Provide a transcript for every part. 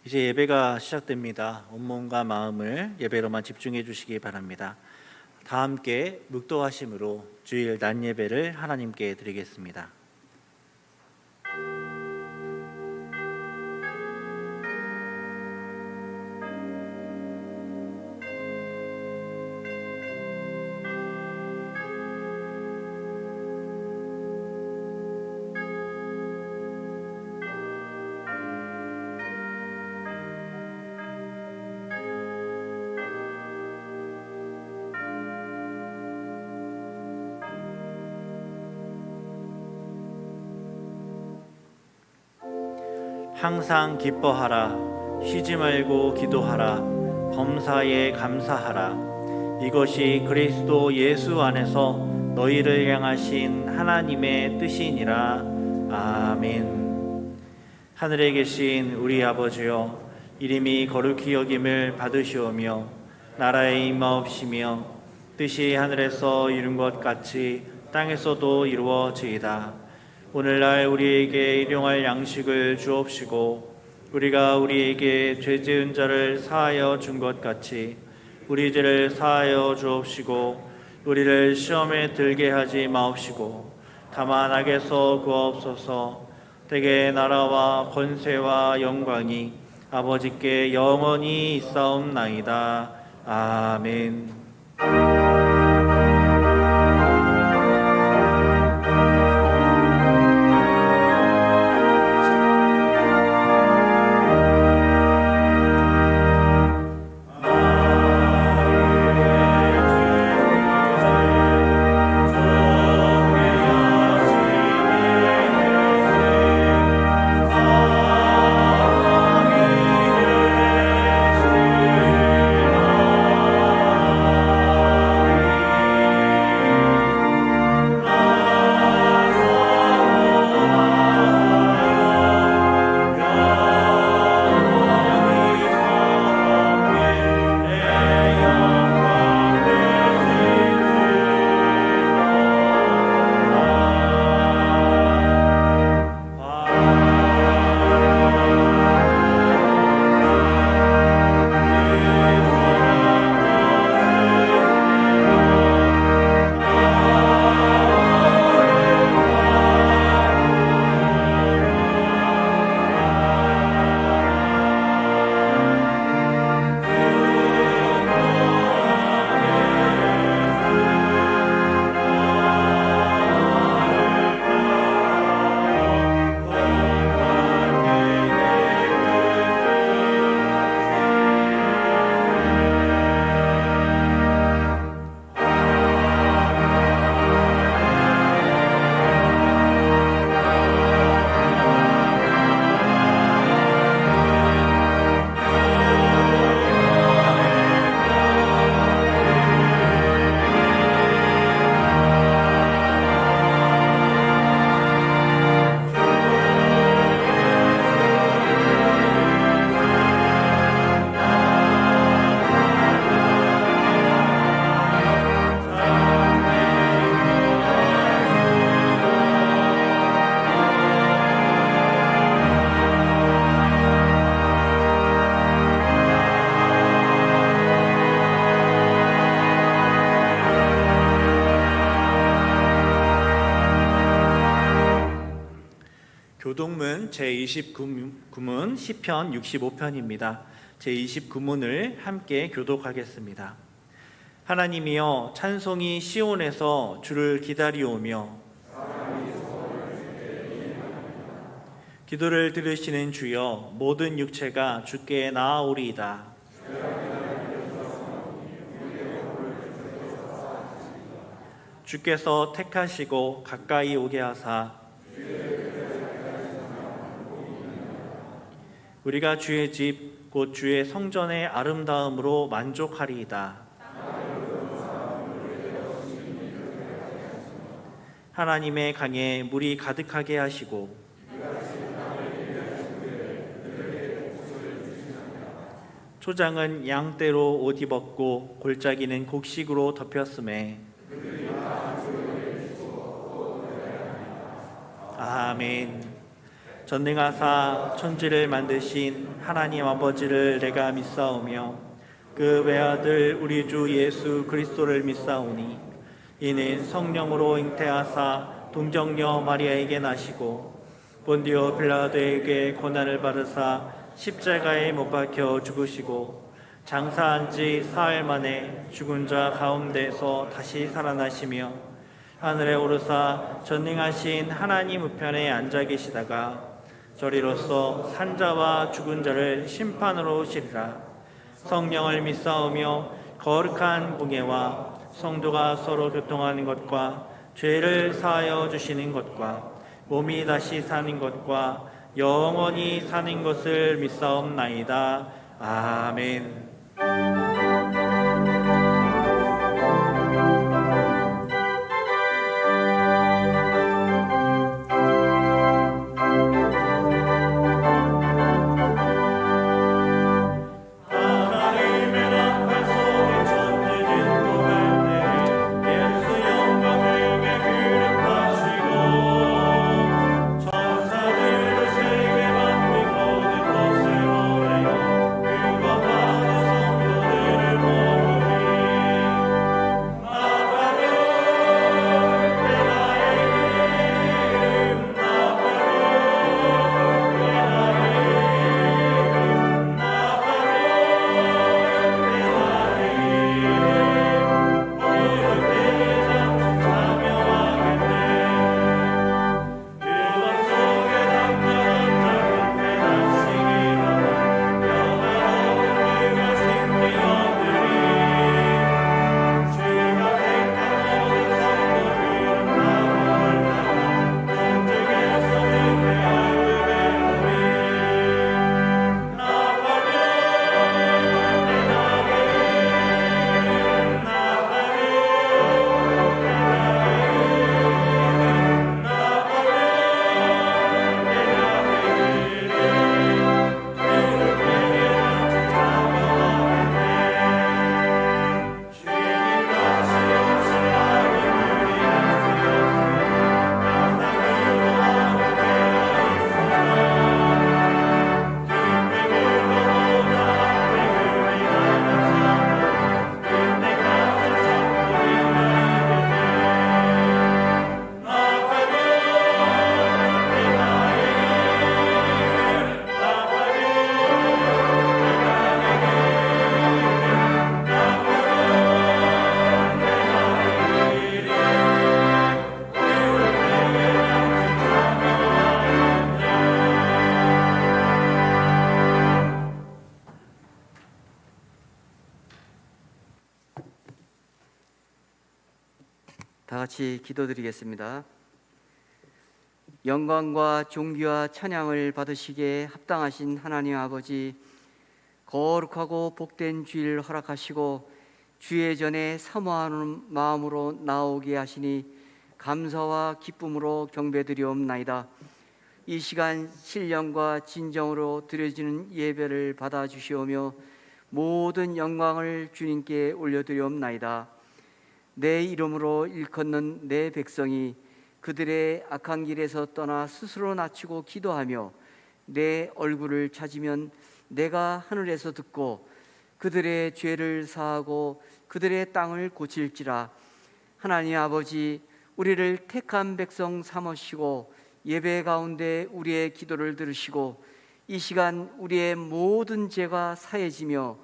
이제 예배가 시작됩니다. 온몸과 마음을 예배로만 집중해 주시기 바랍니다. 다 함께 묵도하심으로 주일 낮 예배를 하나님께 드리겠습니다. 항상 기뻐하라. 쉬지 말고 기도하라. 범사에 감사하라. 이것이 그리스도 예수 안에서 너희를 향하신 하나님의 뜻이니라. 아멘. 하늘에 계신 우리 아버지여, 이름이 거룩히 여김을 받으시오며 나라의 임하옵시며 뜻이 하늘에서 이룬 것 같이 땅에서도 이루어지이다. 오늘날 우리에게 일용할 양식을 주옵시고 우리가 우리에게 죄 지은 자를 사하여 준 것 같이 우리 죄를 사하여 주옵시고 우리를 시험에 들게 하지 마옵시고 다만 악에서 구하옵소서. 대개 나라와 권세와 영광이 아버지께 영원히 있사옵나이다. 아멘. 교동문 제29문 시편 65편입니다. 제29문을 함께 교독하겠습니다. 하나님이여, 찬송이 시온에서 주를 기다리오며 기도를 들으시는 주여, 모든 육체가 주께 나아오리이다. 주께서 택하시고 가까이 오게 하사 우리가 주의 집 곧 주의 성전의 아름다움으로 만족하리이다. 하나님의 강에 물이 가득하게 하시고 초장은 양떼로 옷 입었고 골짜기는 곡식으로 덮였음에 아멘. 전능하사 천지를 만드신 하나님 아버지를 내가 믿사오며 그 외아들 우리 주 예수 그리스도를 믿사오니 이는 성령으로 잉태하사 동정녀 마리아에게 나시고 본디오 빌라도에게 고난을 받으사 십자가에 못 박혀 죽으시고 장사한 지 사흘 만에 죽은 자 가운데서 다시 살아나시며 하늘에 오르사 전능하신 하나님 우편에 앉아 계시다가 저리로서 산자와 죽은 자를 심판으로 오시리라. 성령을 믿사오며 거룩한 공예와 성도가 서로 교통하는 것과 죄를 사하여 주시는 것과 몸이 다시 사는 것과 영원히 사는 것을 믿사옵나이다. 아멘. 다 같이 기도드리겠습니다. 영광과 존귀와 찬양을 받으시기에 합당하신 하나님 아버지, 거룩하고 복된 주일 허락하시고 주의 전에 사모하는 마음으로 나오게 하시니 감사와 기쁨으로 경배드리옵나이다. 이 시간 신령과 진정으로 드려지는 예배를 받아주시오며 모든 영광을 주님께 올려드리옵나이다. 내 이름으로 일컫는 내 백성이 그들의 악한 길에서 떠나 스스로 낮추고 기도하며 내 얼굴을 찾으면 내가 하늘에서 듣고 그들의 죄를 사하고 그들의 땅을 고칠지라. 하나님 아버지, 우리를 택한 백성 삼으시고 예배 가운데 우리의 기도를 들으시고 이 시간 우리의 모든 죄가 사해지며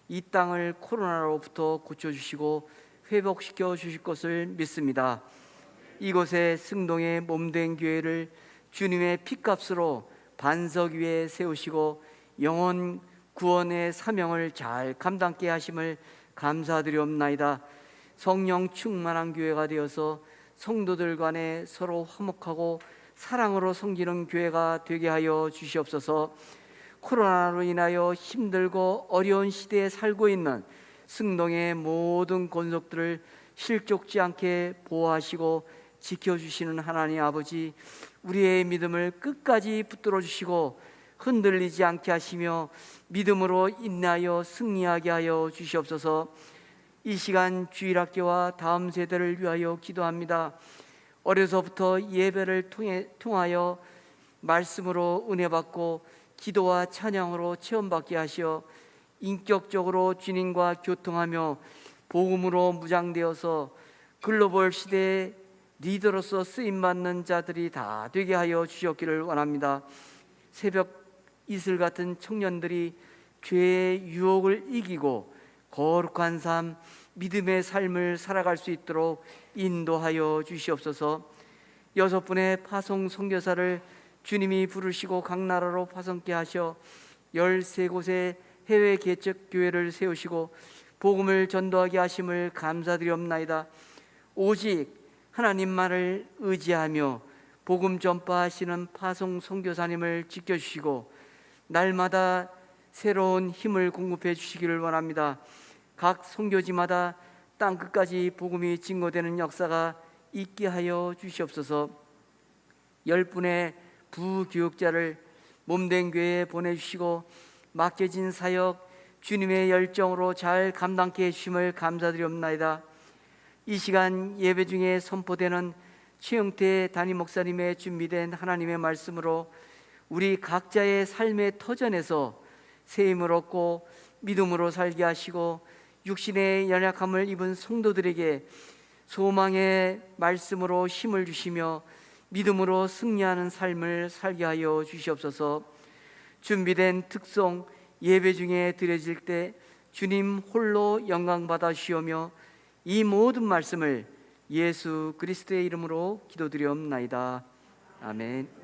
이 땅을 코로나로부터 고쳐주시고 회복시켜 주실 것을 믿습니다. 이곳에 승동의 몸된 교회를 주님의 피값으로 반석 위에 세우시고 영혼 구원의 사명을 잘 감당케 하심을 감사드리옵나이다. 성령 충만한 교회가 되어서 성도들 간에 서로 화목하고 사랑으로 섬기는 교회가 되게 하여 주시옵소서. 코로나로 인하여 힘들고 어려운 시대에 살고 있는 승동의 모든 권속들을 실족지 않게 보호하시고 지켜주시는 하나님 아버지, 우리의 믿음을 끝까지 붙들어 주시고 흔들리지 않게 하시며 믿음으로 인하여 승리하게 하여 주시옵소서. 이 시간 주일학교와 다음 세대를 위하여 기도합니다. 어려서부터 예배를 통하여 말씀으로 은혜 받고 기도와 찬양으로 체험받게 하시어 인격적으로 주님과 교통하며 복음으로 무장되어서 글로벌 시대의 리더로서 쓰임받는 자들이 다 되게 하여 주셨기를 원합니다. 새벽 이슬 같은 청년들이 죄의 유혹을 이기고 거룩한 삶, 믿음의 삶을 살아갈 수 있도록 인도하여 주시옵소서. 6분의 파송 선교사를 주님이 부르시고 각 나라로 파송케 하셔 13곳의 해외 개척 교회를 세우시고 복음을 전도하게 하심을 감사드리옵나이다. 오직 하나님만을 의지하며 복음 전파하시는 파송 선교사님을 지켜주시고 날마다 새로운 힘을 공급해 주시기를 원합니다. 각 선교지마다 땅끝까지 복음이 증거되는 역사가 있게 하여 주시옵소서. 10분의 부교육자를 몸된 교회에 보내주시고 맡겨진 사역 주님의 열정으로 잘 감당케 해주심을 감사드리옵나이다. 이 시간 예배 중에 선포되는 최영태 담임 목사님의 준비된 하나님의 말씀으로 우리 각자의 삶의 터전에서 새 힘을 얻고 믿음으로 살게 하시고 육신의 연약함을 입은 성도들에게 소망의 말씀으로 힘을 주시며 믿음으로 승리하는 삶을 살게 하여 주시옵소서. 준비된 특송 예배 중에 드려질 때 주님 홀로 영광 받아 주시오며 이 모든 말씀을 예수 그리스도의 이름으로 기도드리옵나이다. 아멘.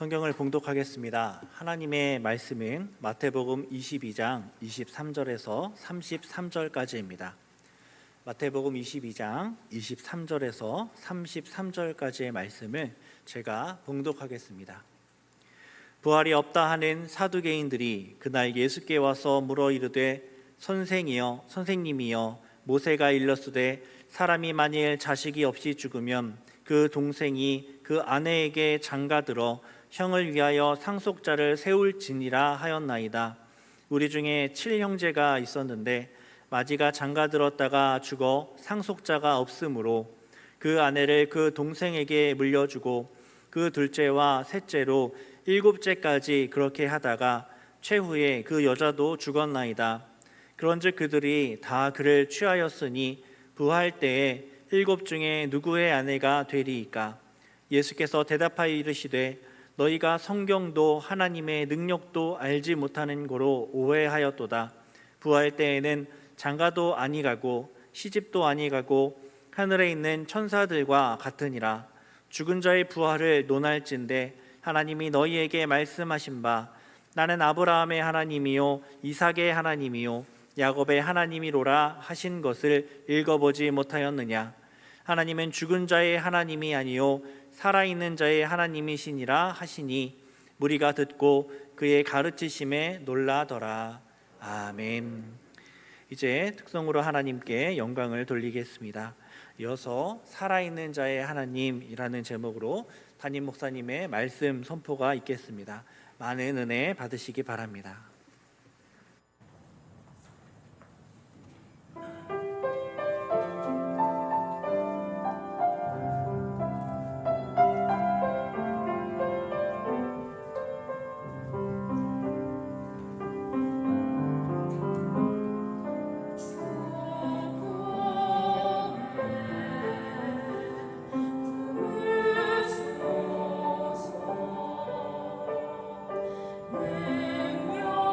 성경을 봉독하겠습니다. 하나님의 말씀은 마태복음 22장 23절에서 33절까지입니다. 마태복음 22장 23절에서 33절까지의 말씀을 제가 봉독하겠습니다. 부활이 없다 하는 사두개인들이 그날 예수께 와서 물어 이르되 선생이여 선생님이여 모세가 일렀으되 사람이 만일 자식이 없이 죽으면 그 동생이 그 아내에게 장가들어 형을 위하여 상속자를 세울지니라 하였나이다. 우리 중에 7형제가 있었는데 마지가 장가들었다가 죽어 상속자가 없으므로 그 아내를 그 동생에게 물려주고 그 둘째와 셋째로 7째까지 그렇게 하다가 최후에 그 여자도 죽었나이다. 그런즉 그들이 다 그를 취하였으니 부활 때에 7 중에 누구의 아내가 되리이까? 예수께서 대답하여 이르시되 너희가 성경도 하나님의 능력도 알지 못하는 고로 오해하였도다. 부활 때에는 장가도 아니가고 시집도 아니가고 하늘에 있는 천사들과 같으니라. 죽은 자의 부활을 논할진대 하나님이 너희에게 말씀하신 바 나는 아브라함의 하나님이요 이삭의 하나님이요 야곱의 하나님이로라 하신 것을 읽어보지 못하였느냐? 하나님은 죽은 자의 하나님이 아니요 살아있는 자의 하나님이시니라 하시니 무리가 듣고 그의 가르치심에 놀라더라. 아멘. 이제 특성으로 하나님께 영광을 돌리겠습니다. 이어서 살아있는 자의 하나님이라는 제목으로 담임 목사님의 말씀 선포가 있겠습니다. 많은 은혜 받으시기 바랍니다. 능력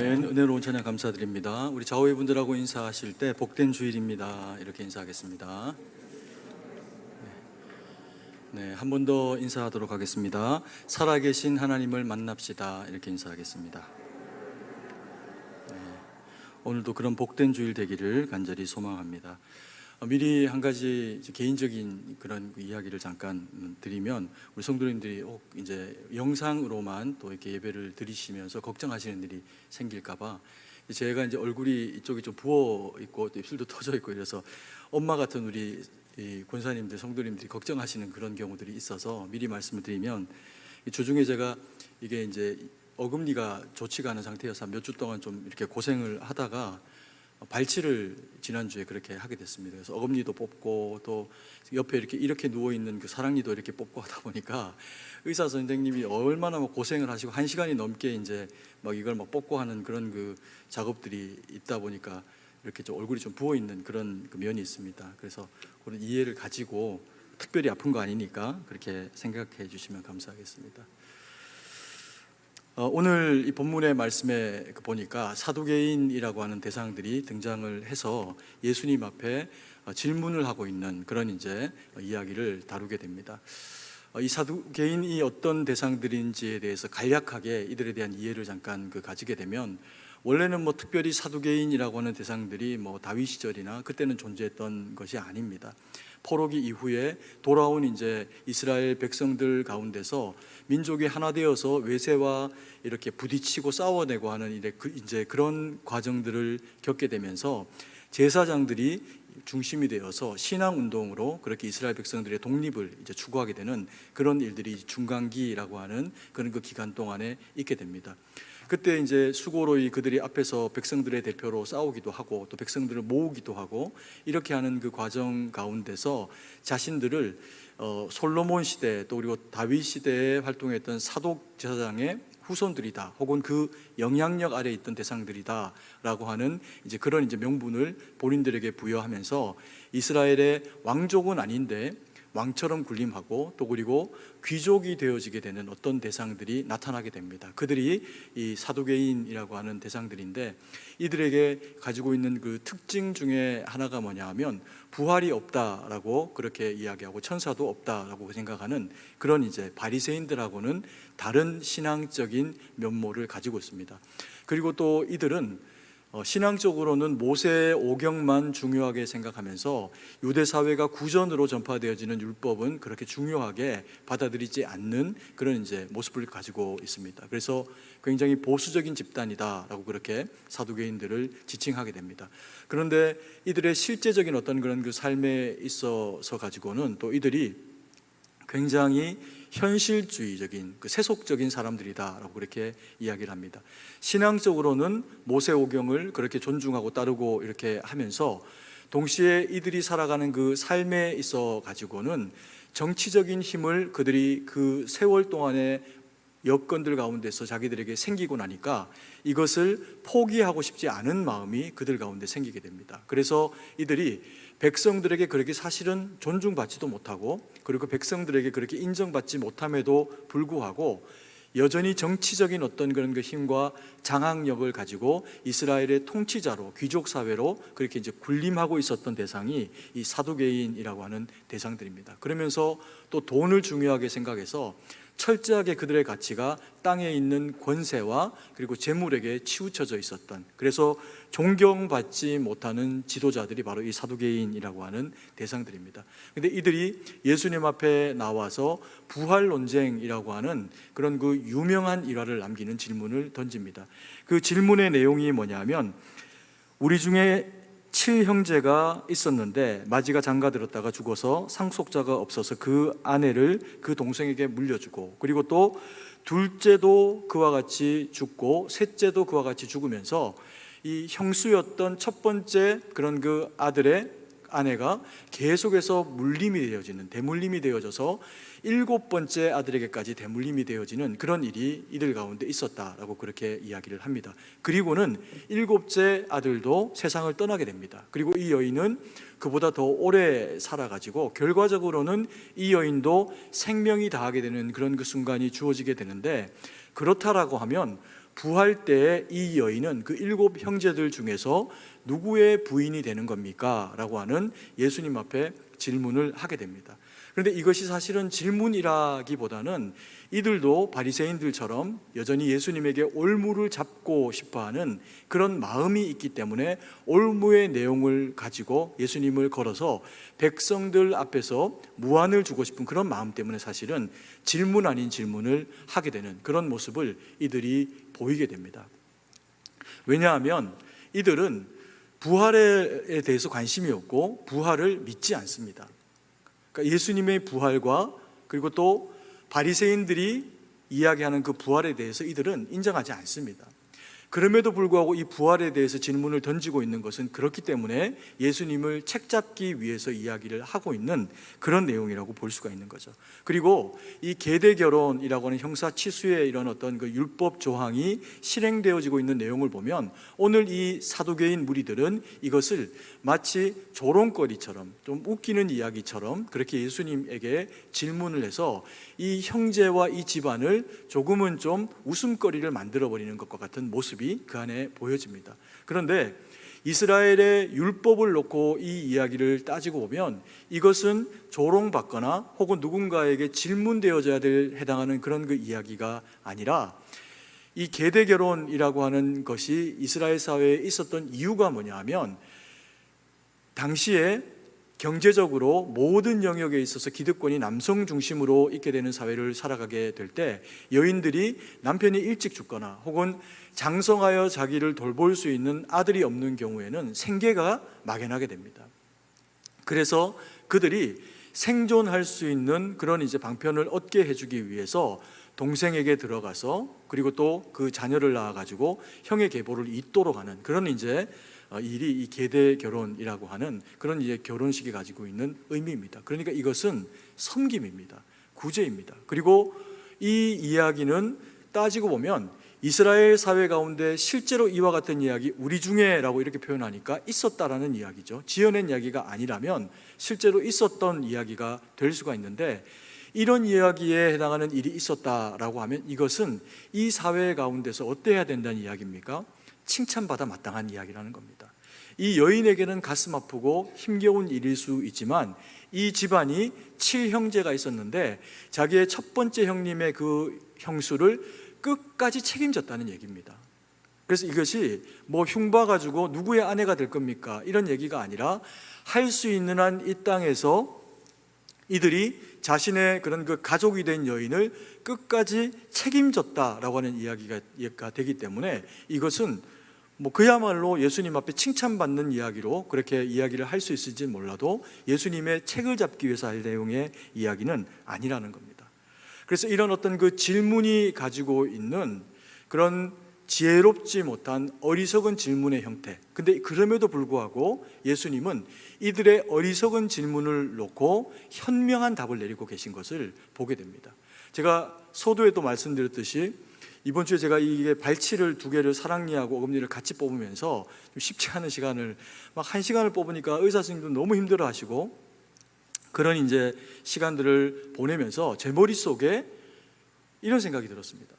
아멘. 은혜로운 찬양 감사드립니다. 우리 좌우의 분들하고 인사하실 때 복된 주일입니다 이렇게 인사하겠습니다. 네, 한 번 더 인사하도록 하겠습니다. 살아계신 하나님을 만납시다 이렇게 인사하겠습니다. 네, 오늘도 그런 복된 주일 되기를 간절히 소망합니다. 미리 한 가지 개인적인 그런 이야기를 잠깐 드리면, 우리 성도님들이 이제 영상으로만 또 이렇게 예배를 드리시면서 걱정하시는 일이 생길까봐, 제가 이제 얼굴이 이쪽이 좀 부어 있고 또 입술도 터져 있고 이래서 엄마 같은 우리 이 권사님들, 성도님들이 걱정하시는 그런 경우들이 있어서 미리 말씀을 드리면, 주중에 제가 이게 이제 어금니가 좋지가 않은 상태여서 몇 주 동안 좀 이렇게 고생을 하다가 발치를 지난주에 그렇게 하게 됐습니다. 그래서 어금니도 뽑고 또 옆에 이렇게 누워 있는 그 사랑니도 이렇게 뽑고 하다 보니까 의사 선생님이 얼마나 고생을 하시고 1시간이 넘게 이제 막 이걸 막 뽑고 하는 그런 그 작업들이 있다 보니까 이렇게 좀 얼굴이 좀 부어 있는 그런 그 면이 있습니다. 그래서 그런 이해를 가지고, 특별히 아픈 거 아니니까 그렇게 생각해 주시면 감사하겠습니다. 오늘 이 본문의 말씀에 보니까 사두개인이라고 하는 대상들이 등장을 해서 예수님 앞에 질문을 하고 있는 그런 이제 이야기를 다루게 됩니다. 이 사두개인이 어떤 대상들인지에 대해서 간략하게 이들에 대한 이해를 잠깐 가지게 되면, 원래는 특별히 사두개인이라고 하는 대상들이 다윗 시절이나 그때는 존재했던 것이 아닙니다. 포로기 이후에 돌아온 이제 이스라엘 백성들 가운데서 민족이 하나 되어서 외세와 이렇게 부딪히고 싸워내고 하는 이제 그런 과정들을 겪게 되면서 제사장들이 중심이 되어서 신앙 운동으로 그렇게 이스라엘 백성들의 독립을 이제 추구하게 되는 그런 일들이 중간기라고 하는 그런 그 기간 동안에 있게 됩니다. 그때 이제 수고로이 그들이 앞에서 백성들의 대표로 싸우기도 하고 또 백성들을 모으기도 하고 이렇게 하는 그 과정 가운데서 자신들을 솔로몬 시대 또 그리고 다윗 시대에 활동했던 사독 제사장의 후손들이다, 혹은 그 영향력 아래에 있던 대상들이다라고 하는 이제 그런 이제 명분을 본인들에게 부여하면서 이스라엘의 왕족은 아닌데 왕처럼 군림하고 또 그리고 귀족이 되어지게 되는 어떤 대상들이 나타나게 됩니다. 그들이 이 사두개인이라고 하는 대상들인데, 이들에게 가지고 있는 그 특징 중에 하나가 뭐냐 하면 부활이 없다라고 그렇게 이야기하고 천사도 없다라고 생각하는 그런 이제 바리새인들하고는 다른 신앙적인 면모를 가지고 있습니다. 그리고 또 이들은 신앙적으로는 모세 오경만 중요하게 생각하면서 유대 사회가 구전으로 전파되어지는 율법은 그렇게 중요하게 받아들이지 않는 그런 이제 모습을 가지고 있습니다. 그래서 굉장히 보수적인 집단이다라고 그렇게 사두개인들을 지칭하게 됩니다. 그런데 이들의 실제적인 어떤 그런 그 삶에 있어서 가지고는 또 이들이 굉장히 현실주의적인 그 세속적인 사람들이다라고 그렇게 이야기를 합니다. 신앙적으로는 모세오경을 그렇게 존중하고 따르고 이렇게 하면서 동시에 이들이 살아가는 그 삶에 있어 가지고는 정치적인 힘을 그들이 그 세월 동안의 여건들 가운데서 자기들에게 생기고 나니까 이것을 포기하고 싶지 않은 마음이 그들 가운데 생기게 됩니다. 그래서 이들이 백성들에게 그렇게 사실은 존중받지도 못하고 그리고 백성들에게 그렇게 인정받지 못함에도 불구하고 여전히 정치적인 어떤 그런 그 힘과 장악력을 가지고 이스라엘의 통치자로 귀족 사회로 그렇게 이제 군림하고 있었던 대상이 이 사두개인이라고 하는 대상들입니다. 그러면서 또 돈을 중요하게 생각해서 철저하게 그들의 가치가 땅에 있는 권세와 그리고 재물에게 치우쳐져 있었던, 그래서 존경받지 못하는 지도자들이 바로 이 사두개인이라고 하는 대상들입니다. 그런데 이들이 예수님 앞에 나와서 부활 논쟁이라고 하는 그런 그 유명한 일화를 남기는 질문을 던집니다. 그 질문의 내용이 뭐냐면, 우리 중에 7형제가 있었는데 마지가 장가들었다가 죽어서 상속자가 없어서 그 아내를 그 동생에게 물려주고, 그리고 또 둘째도 그와 같이 죽고 셋째도 그와 같이 죽으면서 이 형수였던 첫 번째 그런 그 아들의 아내가 계속해서 물림이 되어지는, 대물림이 되어져서 7번째 아들에게까지 대물림이 되어지는 그런 일이 이들 가운데 있었다라고 그렇게 이야기를 합니다. 그리고는 7째 아들도 세상을 떠나게 됩니다. 그리고 이 여인은 그보다 더 오래 살아가지고 결과적으로는 이 여인도 생명이 다하게 되는 그런 그 순간이 주어지게 되는데, 그렇다라고 하면 부활 때 이 여인은 그 7 형제들 중에서 누구의 부인이 되는 겁니까? 라고 하는 예수님 앞에 질문을 하게 됩니다. 그런데 이것이 사실은 질문이라기보다는 이들도 바리새인들처럼 여전히 예수님에게 올무를 잡고 싶어하는 그런 마음이 있기 때문에 올무의 내용을 가지고 예수님을 걸어서 백성들 앞에서 무안을 주고 싶은 그런 마음 때문에 사실은 질문 아닌 질문을 하게 되는 그런 모습을 이들이 보이게 됩니다. 왜냐하면 이들은 부활에 대해서 관심이 없고 부활을 믿지 않습니다. 그러니까 예수님의 부활과 그리고 또 바리새인들이 이야기하는 그 부활에 대해서 이들은 인정하지 않습니다. 그럼에도 불구하고 이 부활에 대해서 질문을 던지고 있는 것은 그렇기 때문에 예수님을 책잡기 위해서 이야기를 하고 있는 그런 내용이라고 볼 수가 있는 거죠. 그리고 이 계대 결혼이라고 하는 형사 치수의 이런 어떤 그 율법 조항이 실행되어지고 있는 내용을 보면 오늘 이 사두개인 무리들은 이것을 마치 조롱거리처럼 좀 웃기는 이야기처럼 그렇게 예수님에게 질문을 해서 이 형제와 이 집안을 조금은 좀 웃음거리를 만들어버리는 것과 같은 모습이 그 안에 보여집니다. 그런데 이스라엘의 율법을 놓고 이 이야기를 따지고 보면 이것은 조롱받거나 혹은 누군가에게 질문되어져야 될 해당하는 그런 그 이야기가 아니라 이 계대 결혼이라고 하는 것이 이스라엘 사회에 있었던 이유가 뭐냐 하면 당시에 경제적으로 모든 영역에 있어서 기득권이 남성 중심으로 있게 되는 사회를 살아가게 될 때 여인들이 남편이 일찍 죽거나 혹은 장성하여 자기를 돌볼 수 있는 아들이 없는 경우에는 생계가 막연하게 됩니다. 그래서 그들이 생존할 수 있는 그런 이제 방편을 얻게 해주기 위해서 동생에게 들어가서 그리고 또 그 자녀를 낳아가지고 형의 계보를 잇도록 하는 그런 이제 일이 이 계대 결혼이라고 하는 그런 이제 결혼식이 가지고 있는 의미입니다. 그러니까 이것은 섬김입니다. 구제입니다. 그리고 이 이야기는 따지고 보면 이스라엘 사회 가운데 실제로 이와 같은 이야기 우리 중에라고 이렇게 표현하니까 있었다라는 이야기죠. 지어낸 이야기가 아니라면 실제로 있었던 이야기가 될 수가 있는데 이런 이야기에 해당하는 일이 있었다라고 하면 이것은 이 사회 가운데서 어때야 된다는 이야기입니까? 칭찬받아 마땅한 이야기라는 겁니다. 이 여인에게는 가슴 아프고 힘겨운 일일 수 있지만 이 집안이 7형제가 있었는데 자기의 첫 번째 형님의 그 형수를 끝까지 책임졌다는 얘기입니다. 그래서 이것이 뭐 흉봐가지고 누구의 아내가 될 겁니까? 이런 얘기가 아니라 할 수 있는 한 이 땅에서 이들이 자신의 그런 그 가족이 된 여인을 끝까지 책임졌다라고 하는 이야기가 되기 때문에 이것은 뭐 그야말로 예수님 앞에 칭찬받는 이야기로 그렇게 이야기를 할 수 있을지는 몰라도 예수님의 책을 잡기 위해서 할 내용의 이야기는 아니라는 겁니다. 그래서 이런 어떤 그 질문이 가지고 있는 그런 지혜롭지 못한 어리석은 질문의 형태, 근데 그럼에도 불구하고 예수님은 이들의 어리석은 질문을 놓고 현명한 답을 내리고 계신 것을 보게 됩니다. 제가 서두에도 말씀드렸듯이 이번 주에 제가 이게 발치를 2개를 사랑니하고 어금니를 같이 뽑으면서 좀 쉽지 않은 시간을 막 1시간을 뽑으니까 의사 선생님도 너무 힘들어 하시고 그런 이제 시간들을 보내면서 제 머릿속에 이런 생각이 들었습니다.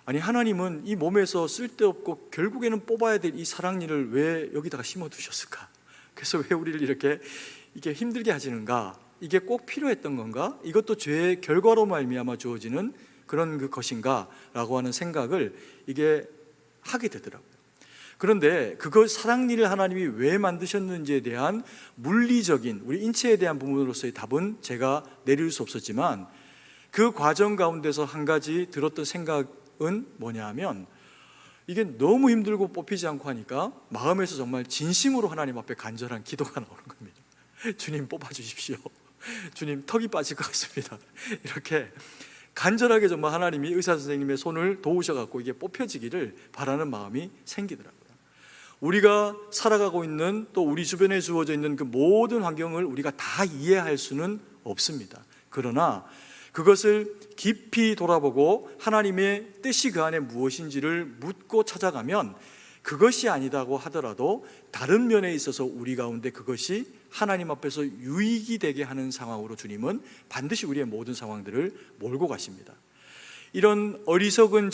아니 하나님은 이 몸에서 쓸데없고 결국에는 뽑아야 될 이 사랑니를 왜 여기다가 심어 두셨을까? 그래서 왜 우리를 이렇게 힘들게 하시는가? 이게 꼭 필요했던 건가? 이것도 죄의 결과로 말미암아 주어지는 그런 그 것인가? 라고 하는 생각을 이게 하게 되더라고요. 그런데 그걸 사랑니를 하나님이 왜 만드셨는지에 대한 물리적인 우리 인체에 대한 부분으로서의 답은 제가 내릴 수 없었지만 그 과정 가운데서 한 가지 들었던 생각은 뭐냐 하면 이게 너무 힘들고 뽑히지 않고 하니까 마음에서 정말 진심으로 하나님 앞에 간절한 기도가 나오는 겁니다. 주님 뽑아주십시오. 주님 턱이 빠질 것 같습니다. 이렇게 간절하게 정말 하나님이 의사 선생님의 손을 도우셔갖고 이게 뽑혀지기를 바라는 마음이 생기더라고요. 우리가 살아가고 있는 또 우리 주변에 주어져 있는 그 모든 환경을 우리가 다 이해할 수는 없습니다. 그러나 그것을 깊이 돌아보고 하나님의 뜻이 그 안에 무엇인지를 묻고 찾아가면 그것이 아니다고 하더라도 다른 면에 있어서 우리 가운데 그것이 하나님 앞에서 유익이 되게 하는 상황으로 주님은 반드시 우리의 모든 상황들을 몰고 가십니다. 이런 어리석은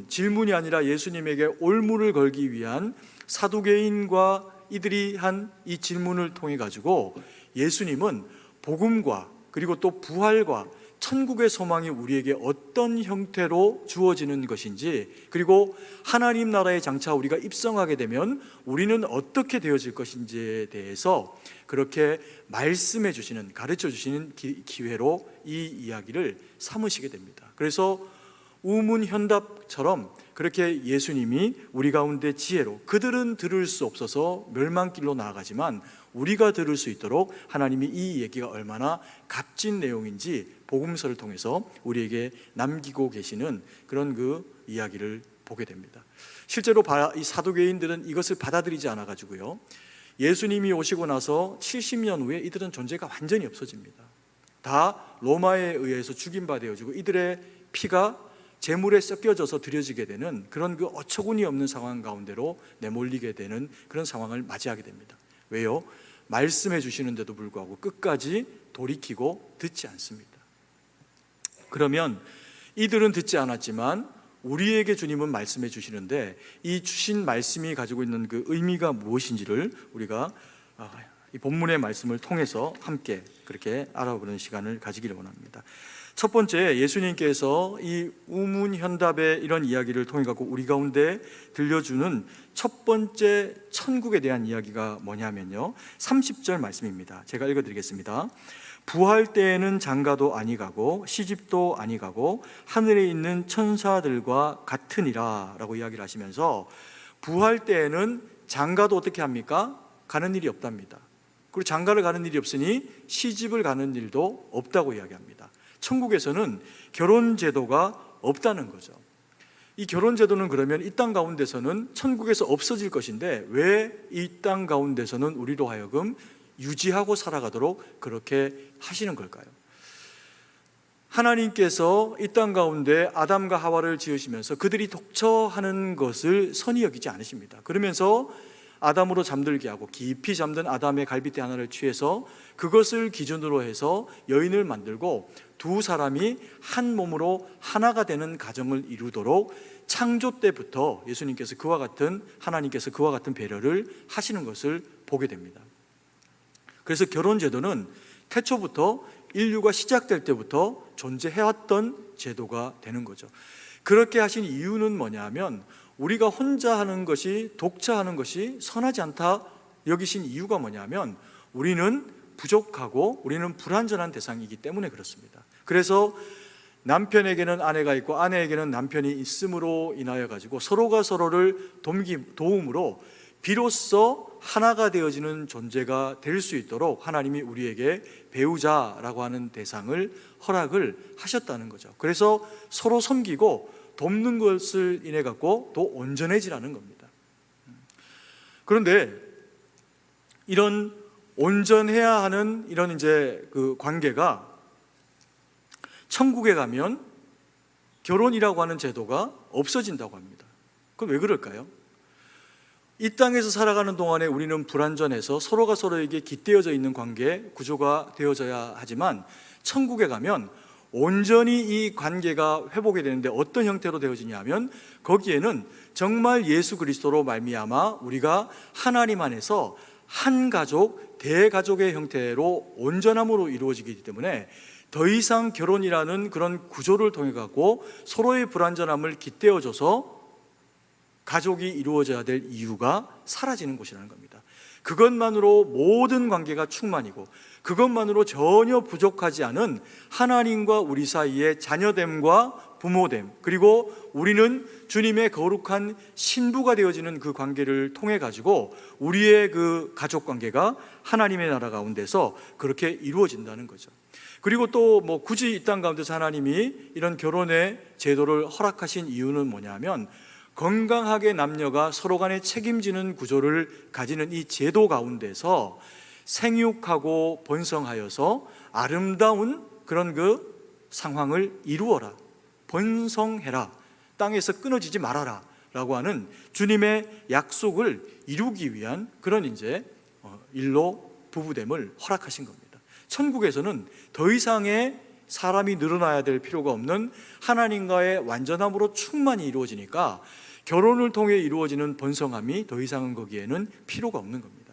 질문이 아니라 예수님에게 올무를 걸기 위한 사두개인과 이들이 한 이 질문을 통해 가지고 예수님은 복음과 그리고 또 부활과 천국의 소망이 우리에게 어떤 형태로 주어지는 것인지, 그리고 하나님 나라에 장차 우리가 입성하게 되면 우리는 어떻게 되어질 것인지에 대해서 그렇게 말씀해 주시는, 가르쳐 주시는 기회로 이 이야기를 삼으시게 됩니다. 그래서 우문현답처럼 그렇게 예수님이 우리 가운데 지혜로, 그들은 들을 수 없어서 멸망길로 나아가지만 우리가 들을 수 있도록 하나님이 이 얘기가 얼마나 값진 내용인지 복음서를 통해서 우리에게 남기고 계시는 그런 그 이야기를 보게 됩니다. 실제로 이 사두개인들은 이것을 받아들이지 않아 가지고요, 예수님이 오시고 나서 70년 후에 이들은 존재가 완전히 없어집니다. 다 로마에 의해서 죽임바 되어지고 이들의 피가 재물에 섞여져서 드려지게 되는 그런 그 어처구니 없는 상황 가운데로 내몰리게 되는 그런 상황을 맞이하게 됩니다. 왜요? 말씀해 주시는데도 불구하고 끝까지 돌이키고 듣지 않습니다. 그러면 이들은 듣지 않았지만 우리에게 주님은 말씀해 주시는데, 이 주신 말씀이 가지고 있는 그 의미가 무엇인지를 우리가 이 본문의 말씀을 통해서 함께 그렇게 알아보는 시간을 가지기를 원합니다. 첫 번째, 예수님께서 이 우문현답의 이런 이야기를 통해 갖고 우리 가운데 들려주는 첫 번째 천국에 대한 이야기가 뭐냐면요, 30절 말씀입니다. 제가 읽어드리겠습니다. 부활 때에는 장가도 아니 가고 시집도 아니 가고 하늘에 있는 천사들과 같으니라 라고 이야기를 하시면서, 부활 때에는 장가도 어떻게 합니까? 가는 일이 없답니다. 그리고 장가를 가는 일이 없으니 시집을 가는 일도 없다고 이야기합니다. 천국에서는 결혼 제도가 없다는 거죠. 이 결혼 제도는 그러면 이 땅 가운데서는 천국에서 없어질 것인데 왜 이 땅 가운데서는 우리로 하여금 유지하고 살아가도록 그렇게 하시는 걸까요? 하나님께서 이 땅 가운데 아담과 하와를 지으시면서 그들이 독처하는 것을 선히 여기지 않으십니다. 그러면서 아담으로 잠들게 하고 깊이 잠든 아담의 갈빗대 하나를 취해서 그것을 기준으로 해서 여인을 만들고 두 사람이 한 몸으로 하나가 되는 가정을 이루도록 창조 때부터 예수님께서 하나님께서 그와 같은 배려를 하시는 것을 보게 됩니다. 그래서 결혼 제도는 태초부터 인류가 시작될 때부터 존재해왔던 제도가 되는 거죠. 그렇게 하신 이유는 뭐냐면, 우리가 혼자 하는 것이, 독자하는 것이 선하지 않다 여기신 이유가 뭐냐면, 우리는 부족하고 우리는 불완전한 대상이기 때문에 그렇습니다. 그래서 남편에게는 아내가 있고 아내에게는 남편이 있음으로 인하여 가지고 서로가 서로를 도움으로 비로소 하나가 되어지는 존재가 될 수 있도록 하나님이 우리에게 배우자라고 하는 대상을 허락을 하셨다는 거죠. 그래서 서로 섬기고 돕는 것을 인해 갖고 더 온전해지라는 겁니다. 그런데 이런 온전해야 하는 이런 이제 그 관계가 천국에 가면 결혼이라고 하는 제도가 없어진다고 합니다. 그럼 왜 그럴까요? 이 땅에서 살아가는 동안에 우리는 불완전해서 서로가 서로에게 깃대어져 있는 관계 구조가 되어져야 하지만, 천국에 가면 온전히 이 관계가 회복이 되는데 어떤 형태로 되어지냐 하면, 거기에는 정말 예수 그리스도로 말미암아 우리가 하나님 안에서 한 가족, 대가족의 형태로 온전함으로 이루어지기 때문에 더 이상 결혼이라는 그런 구조를 통해 갖고 서로의 불완전함을 깃대어줘서 가족이 이루어져야 될 이유가 사라지는 곳이라는 겁니다. 그것만으로 모든 관계가 충만이고 그것만으로 전혀 부족하지 않은 하나님과 우리 사이의 자녀됨과 부모됨, 그리고 우리는 주님의 거룩한 신부가 되어지는 그 관계를 통해 가지고 우리의 그 가족 관계가 하나님의 나라 가운데서 그렇게 이루어진다는 거죠. 그리고 또 굳이 이 땅 가운데서 하나님이 이런 결혼의 제도를 허락하신 이유는 뭐냐면, 건강하게 남녀가 서로 간에 책임지는 구조를 가지는 이 제도 가운데서 생육하고 번성하여서 아름다운 그런 그 상황을 이루어라, 번성해라, 땅에서 끊어지지 말아라 라고 하는 주님의 약속을 이루기 위한 그런 이제 일로 부부됨을 허락하신 겁니다. 천국에서는 더 이상의 사람이 늘어나야 될 필요가 없는 하나님과의 완전함으로 충만히 이루어지니까 결혼을 통해 이루어지는 번성함이 더 이상은 거기에는 필요가 없는 겁니다.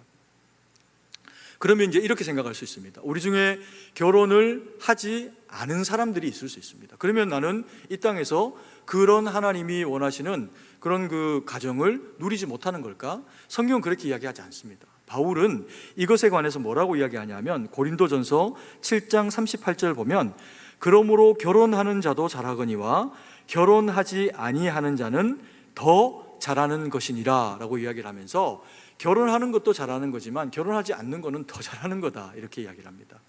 그러면 이제 이렇게 생각할 수 있습니다. 우리 중에 결혼을 하지 않은 사람들이 있을 수 있습니다. 그러면 나는 이 땅에서 그런 하나님이 원하시는 그런 그 가정을 누리지 못하는 걸까? 성경은 그렇게 이야기하지 않습니다. 바울은 이것에 관해서 뭐라고 이야기하냐면 고린도전서 7장 38절 보면 그러므로 결혼하는 자도 잘하거니와 결혼하지 아니하는 자는 더 잘하는 것이니라 라고 이야기를 하면서 결혼하는 것도 잘하는 거지만 결혼하지 않는 것은 더 잘하는 거다 이렇게 이야기를 합니다.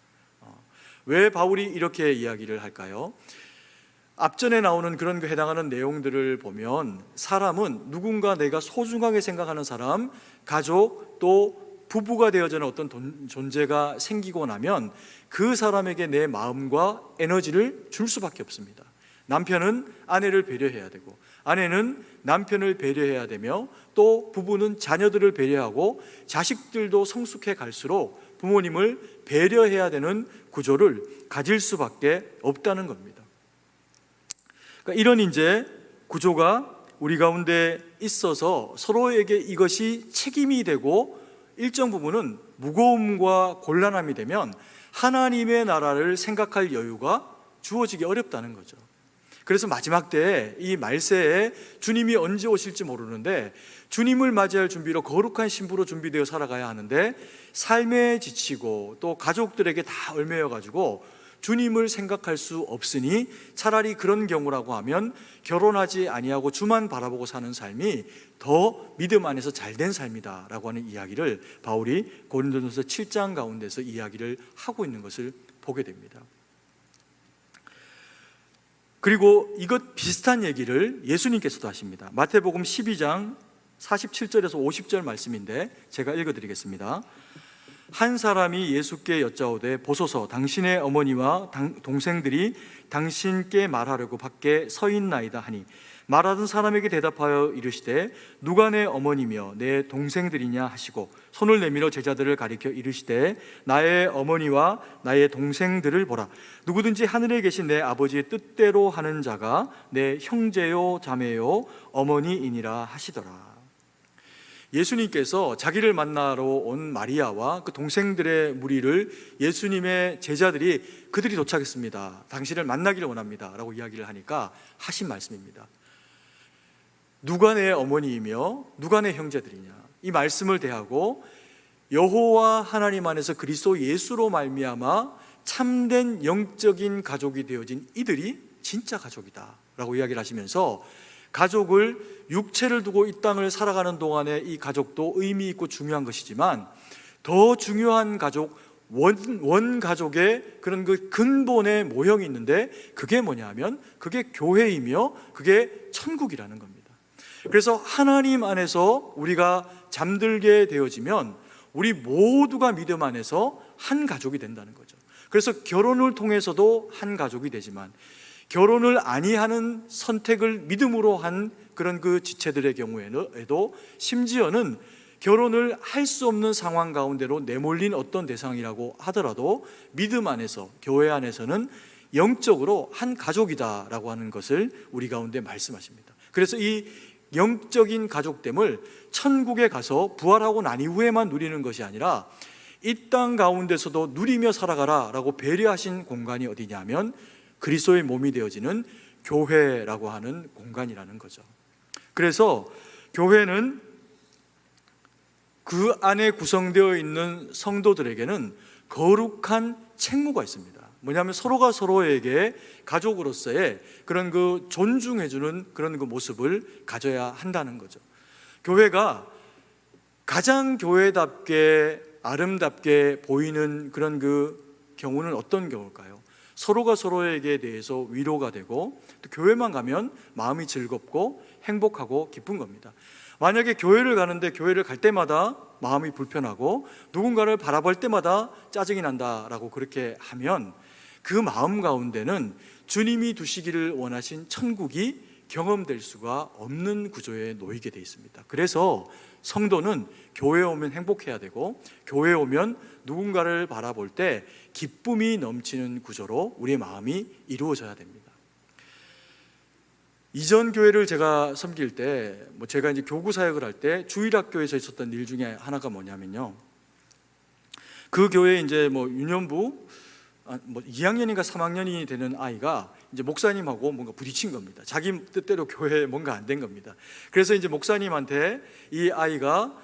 왜 바울이 이렇게 이야기를 할까요? 앞전에 나오는 그런 그 해당하는 내용들을 보면 사람은 누군가 내가 소중하게 생각하는 사람, 가족, 또 부부가 되어지는 어떤 존재가 생기고 나면 그 사람에게 내 마음과 에너지를 줄 수밖에 없습니다. 남편은 아내를 배려해야 되고 아내는 남편을 배려해야 되며 또 부부는 자녀들을 배려하고 자식들도 성숙해 갈수록 부모님을 배려해야 되는 구조를 가질 수밖에 없다는 겁니다. 그러니까 이런 이제 구조가 우리 가운데 있어서 서로에게 이것이 책임이 되고 일정 부분은 무거움과 곤란함이 되면 하나님의 나라를 생각할 여유가 주어지기 어렵다는 거죠. 그래서 마지막 때에 이 말세에 주님이 언제 오실지 모르는데 주님을 맞이할 준비로 거룩한 신부로 준비되어 살아가야 하는데 삶에 지치고 또 가족들에게 다 얽매여 가지고 주님을 생각할 수 없으니 차라리 그런 경우라고 하면 결혼하지 아니하고 주만 바라보고 사는 삶이 더 믿음 안에서 잘된 삶이다라고 하는 이야기를 바울이 고린도전서 7장 가운데서 이야기를 하고 있는 것을 보게 됩니다. 그리고 이것 비슷한 얘기를 예수님께서도 하십니다. 마태복음 12장 47절에서 50절 말씀인데 제가 읽어드리겠습니다. 한 사람이 예수께 여짜오되 보소서 당신의 어머니와 동생들이 당신께 말하려고 밖에 서 있나이다 하니 말하던 사람에게 대답하여 이르시되 누가 내 어머니며 내 동생들이냐 하시고 손을 내밀어 제자들을 가리켜 이르시되 나의 어머니와 나의 동생들을 보라. 누구든지 하늘에 계신 내 아버지의 뜻대로 하는 자가 내 형제요 자매요 어머니이니라 하시더라. 예수님께서 자기를 만나러 온 마리아와 그 동생들의 무리를 예수님의 제자들이 그들이 도착했습니다. 당신을 만나기를 원합니다 라고 이야기를 하니까 하신 말씀입니다. 누가 내 어머니이며 누가 내 형제들이냐, 이 말씀을 대하고 여호와 하나님 안에서 그리스도 예수로 말미암아 참된 영적인 가족이 되어진 이들이 진짜 가족이다 라고 이야기를 하시면서 가족을 육체를 두고 이 땅을 살아가는 동안에 이 가족도 의미 있고 중요한 것이지만 더 중요한 가족, 원 가족의 그런 그 근본의 모형이 있는데 그게 뭐냐면 그게 교회이며 그게 천국이라는 겁니다. 그래서 하나님 안에서 우리가 잠들게 되어지면 우리 모두가 믿음 안에서 한 가족이 된다는 거죠. 그래서 결혼을 통해서도 한 가족이 되지만 결혼을 아니하는 선택을 믿음으로 한 그런 그 지체들의 경우에도 심지어는 결혼을 할 수 없는 상황 가운데로 내몰린 어떤 대상이라고 하더라도 믿음 안에서 교회 안에서는 영적으로 한 가족이다라고 하는 것을 우리 가운데 말씀하십니다. 그래서 이 영적인 가족됨을 천국에 가서 부활하고 난 이후에만 누리는 것이 아니라 이 땅 가운데서도 누리며 살아가라라고 배려하신 공간이 어디냐면 그리스도의 몸이 되어지는 교회라고 하는 공간이라는 거죠. 그래서 교회는 그 안에 구성되어 있는 성도들에게는 거룩한 책무가 있습니다. 뭐냐면 서로가 서로에게 가족으로서의 그런 그 존중해주는 그런 그 모습을 가져야 한다는 거죠. 교회가 가장 교회답게 아름답게 보이는 그런 그 경우는 어떤 경우일까요? 서로가 서로에게 대해서 위로가 되고 또 교회만 가면 마음이 즐겁고 행복하고 기쁜 겁니다. 만약에 교회를 가는데 교회를 갈 때마다 마음이 불편하고 누군가를 바라볼 때마다 짜증이 난다라고 그렇게 하면 그 마음 가운데는 주님이 두시기를 원하신 천국이 경험될 수가 없는 구조에 놓이게 되어 있습니다. 그래서 성도는 교회에 오면 행복해야 되고, 교회에 오면 누군가를 바라볼 때 기쁨이 넘치는 구조로 우리의 마음이 이루어져야 됩니다. 이전 교회를 제가 섬길 때, 제가 이제 교구 사역을 할 때 주일학교에서 있었던 일 중에 하나가 뭐냐면요, 그 교회에 이제 유년부 2학년인가 3학년이 되는 아이가 이제 목사님하고 뭔가 부딪힌 겁니다. 자기 뜻대로 교회에 뭔가 안 된 겁니다. 그래서 이제 목사님한테 이 아이가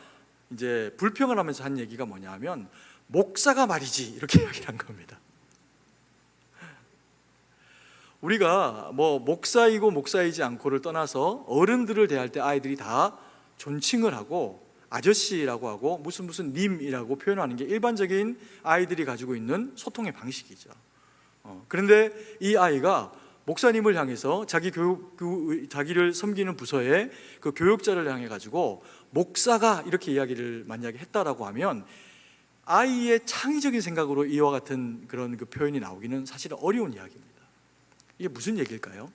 이제 불평을 하면서 한 얘기가 뭐냐면, 목사가 말이지, 이렇게 이야기를 한 겁니다. 우리가 목사이고 목사이지 않고를 떠나서 어른들을 대할 때 아이들이 다 존칭을 하고 아저씨라고 하고 무슨 님이라고 표현하는 게 일반적인 아이들이 가지고 있는 소통의 방식이죠. 그런데 이 아이가 목사님을 향해서 자기를 섬기는 부서의 그 교육자를 향해 가지고 목사가 이렇게 이야기를 만약에 했다라고 하면, 아이의 창의적인 생각으로 이와 같은 그런 그 표현이 나오기는 사실은 어려운 이야기입니다. 이게 무슨 얘기일까요?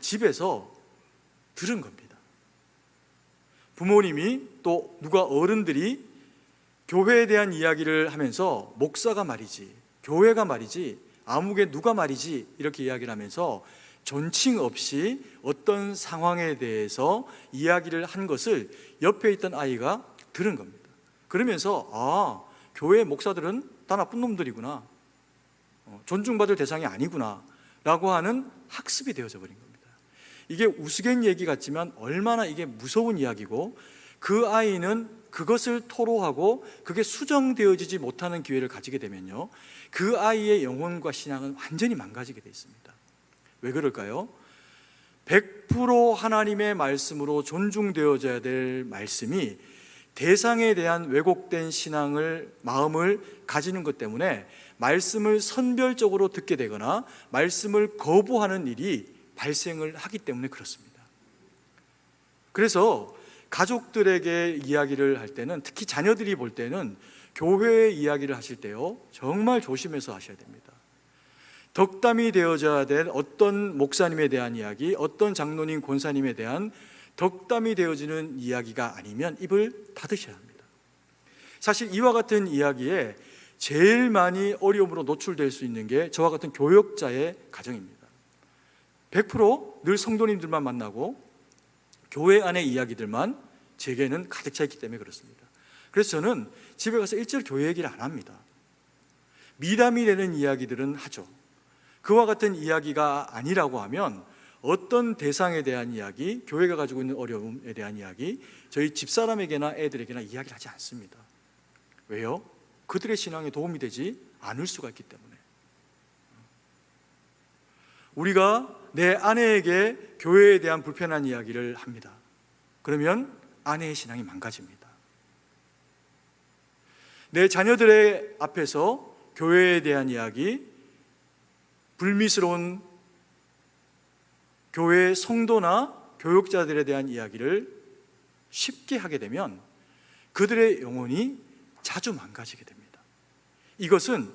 집에서 들은 겁니다. 부모님이 또 누가 어른들이 교회에 대한 이야기를 하면서 목사가 말이지, 교회가 말이지, 아무개 누가 말이지, 이렇게 이야기를 하면서 존칭 없이 어떤 상황에 대해서 이야기를 한 것을 옆에 있던 아이가 들은 겁니다. 그러면서 교회 목사들은 다 나쁜 놈들이구나, 존중받을 대상이 아니구나 라고 하는 학습이 되어져 버린 겁니다. 이게 우스갯 얘기 같지만 얼마나 이게 무서운 이야기고, 그 아이는 그것을 토로하고 그게 수정되어지지 못하는 기회를 가지게 되면요, 그 아이의 영혼과 신앙은 완전히 망가지게 되어 있습니다. 왜 그럴까요? 100% 하나님의 말씀으로 존중되어져야 될 말씀이 대상에 대한 왜곡된 마음을 가지는 것 때문에 말씀을 선별적으로 듣게 되거나 말씀을 거부하는 일이 발생을 하기 때문에 그렇습니다. 그래서 가족들에게 이야기를 할 때는, 특히 자녀들이 볼 때는 교회의 이야기를 하실 때요, 정말 조심해서 하셔야 됩니다. 덕담이 되어져야 될 어떤 목사님에 대한 이야기, 어떤 장로님, 권사님에 대한 덕담이 되어지는 이야기가 아니면 입을 닫으셔야 합니다. 사실 이와 같은 이야기에 제일 많이 어려움으로 노출될 수 있는 게 저와 같은 교역자의 가정입니다. 100% 늘 성도님들만 만나고 교회 안의 이야기들만 제게는 가득 차 있기 때문에 그렇습니다. 그래서 저는 집에 가서 일절 교회 얘기를 안 합니다. 미담이 되는 이야기들은 하죠. 그와 같은 이야기가 아니라고 하면 어떤 대상에 대한 이야기, 교회가 가지고 있는 어려움에 대한 이야기, 저희 집사람에게나 애들에게나 이야기를 하지 않습니다. 왜요? 그들의 신앙에 도움이 되지 않을 수가 있기 때문에. 우리가 내 아내에게 교회에 대한 불편한 이야기를 합니다. 그러면 아내의 신앙이 망가집니다. 내 자녀들의 앞에서 교회에 대한 이야기, 불미스러운 교회 성도나 교육자들에 대한 이야기를 쉽게 하게 되면 그들의 영혼이 자주 망가지게 됩니다. 이것은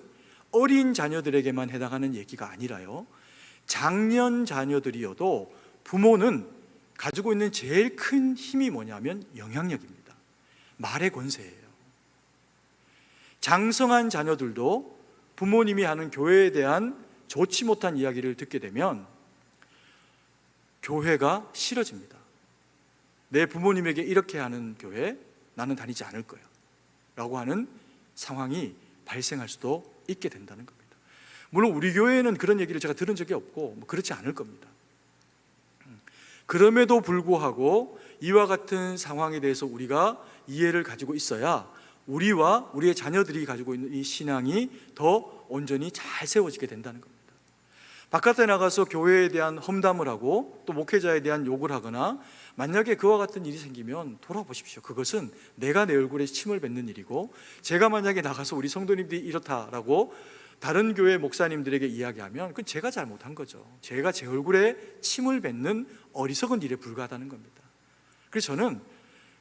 어린 자녀들에게만 해당하는 얘기가 아니라요, 장년 자녀들이어도 부모는 가지고 있는 제일 큰 힘이 뭐냐면 영향력입니다. 말의 권세예요. 장성한 자녀들도 부모님이 하는 교회에 대한 좋지 못한 이야기를 듣게 되면 교회가 싫어집니다. 내 부모님에게 이렇게 하는 교회 나는 다니지 않을 거야 라고 하는 상황이 발생할 수도 있게 된다는 겁니다. 물론 우리 교회에는 그런 얘기를 제가 들은 적이 없고 그렇지 않을 겁니다. 그럼에도 불구하고 이와 같은 상황에 대해서 우리가 이해를 가지고 있어야 우리와 우리의 자녀들이 가지고 있는 이 신앙이 더 온전히 잘 세워지게 된다는 겁니다. 바깥에 나가서 교회에 대한 험담을 하고 또 목회자에 대한 욕을 하거나 만약에 그와 같은 일이 생기면 돌아보십시오. 그것은 내가 내 얼굴에 침을 뱉는 일이고, 제가 만약에 나가서 우리 성도님들이 이렇다라고 다른 교회 목사님들에게 이야기하면 그건 제가 잘못한 거죠. 제가 제 얼굴에 침을 뱉는 어리석은 일에 불과하다는 겁니다. 그래서 저는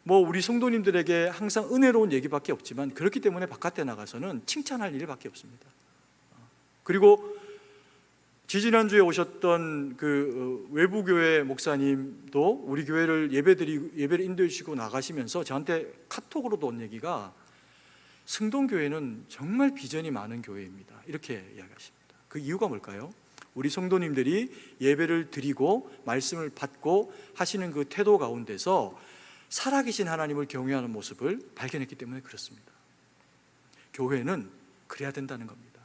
우리 성도님들에게 항상 은혜로운 얘기밖에 없지만 그렇기 때문에 바깥에 나가서는 칭찬할 일밖에 없습니다. 그리고 지지난주에 오셨던 그 외부 교회 목사님도 우리 교회를 예배를 인도해 주시고 나가시면서 저한테 카톡으로도 온 얘기가 승동교회는 정말 비전이 많은 교회입니다, 이렇게 이야기하십니다. 그 이유가 뭘까요? 우리 성도님들이 예배를 드리고 말씀을 받고 하시는 그 태도 가운데서 살아계신 하나님을 경외하는 모습을 발견했기 때문에 그렇습니다. 교회는 그래야 된다는 겁니다.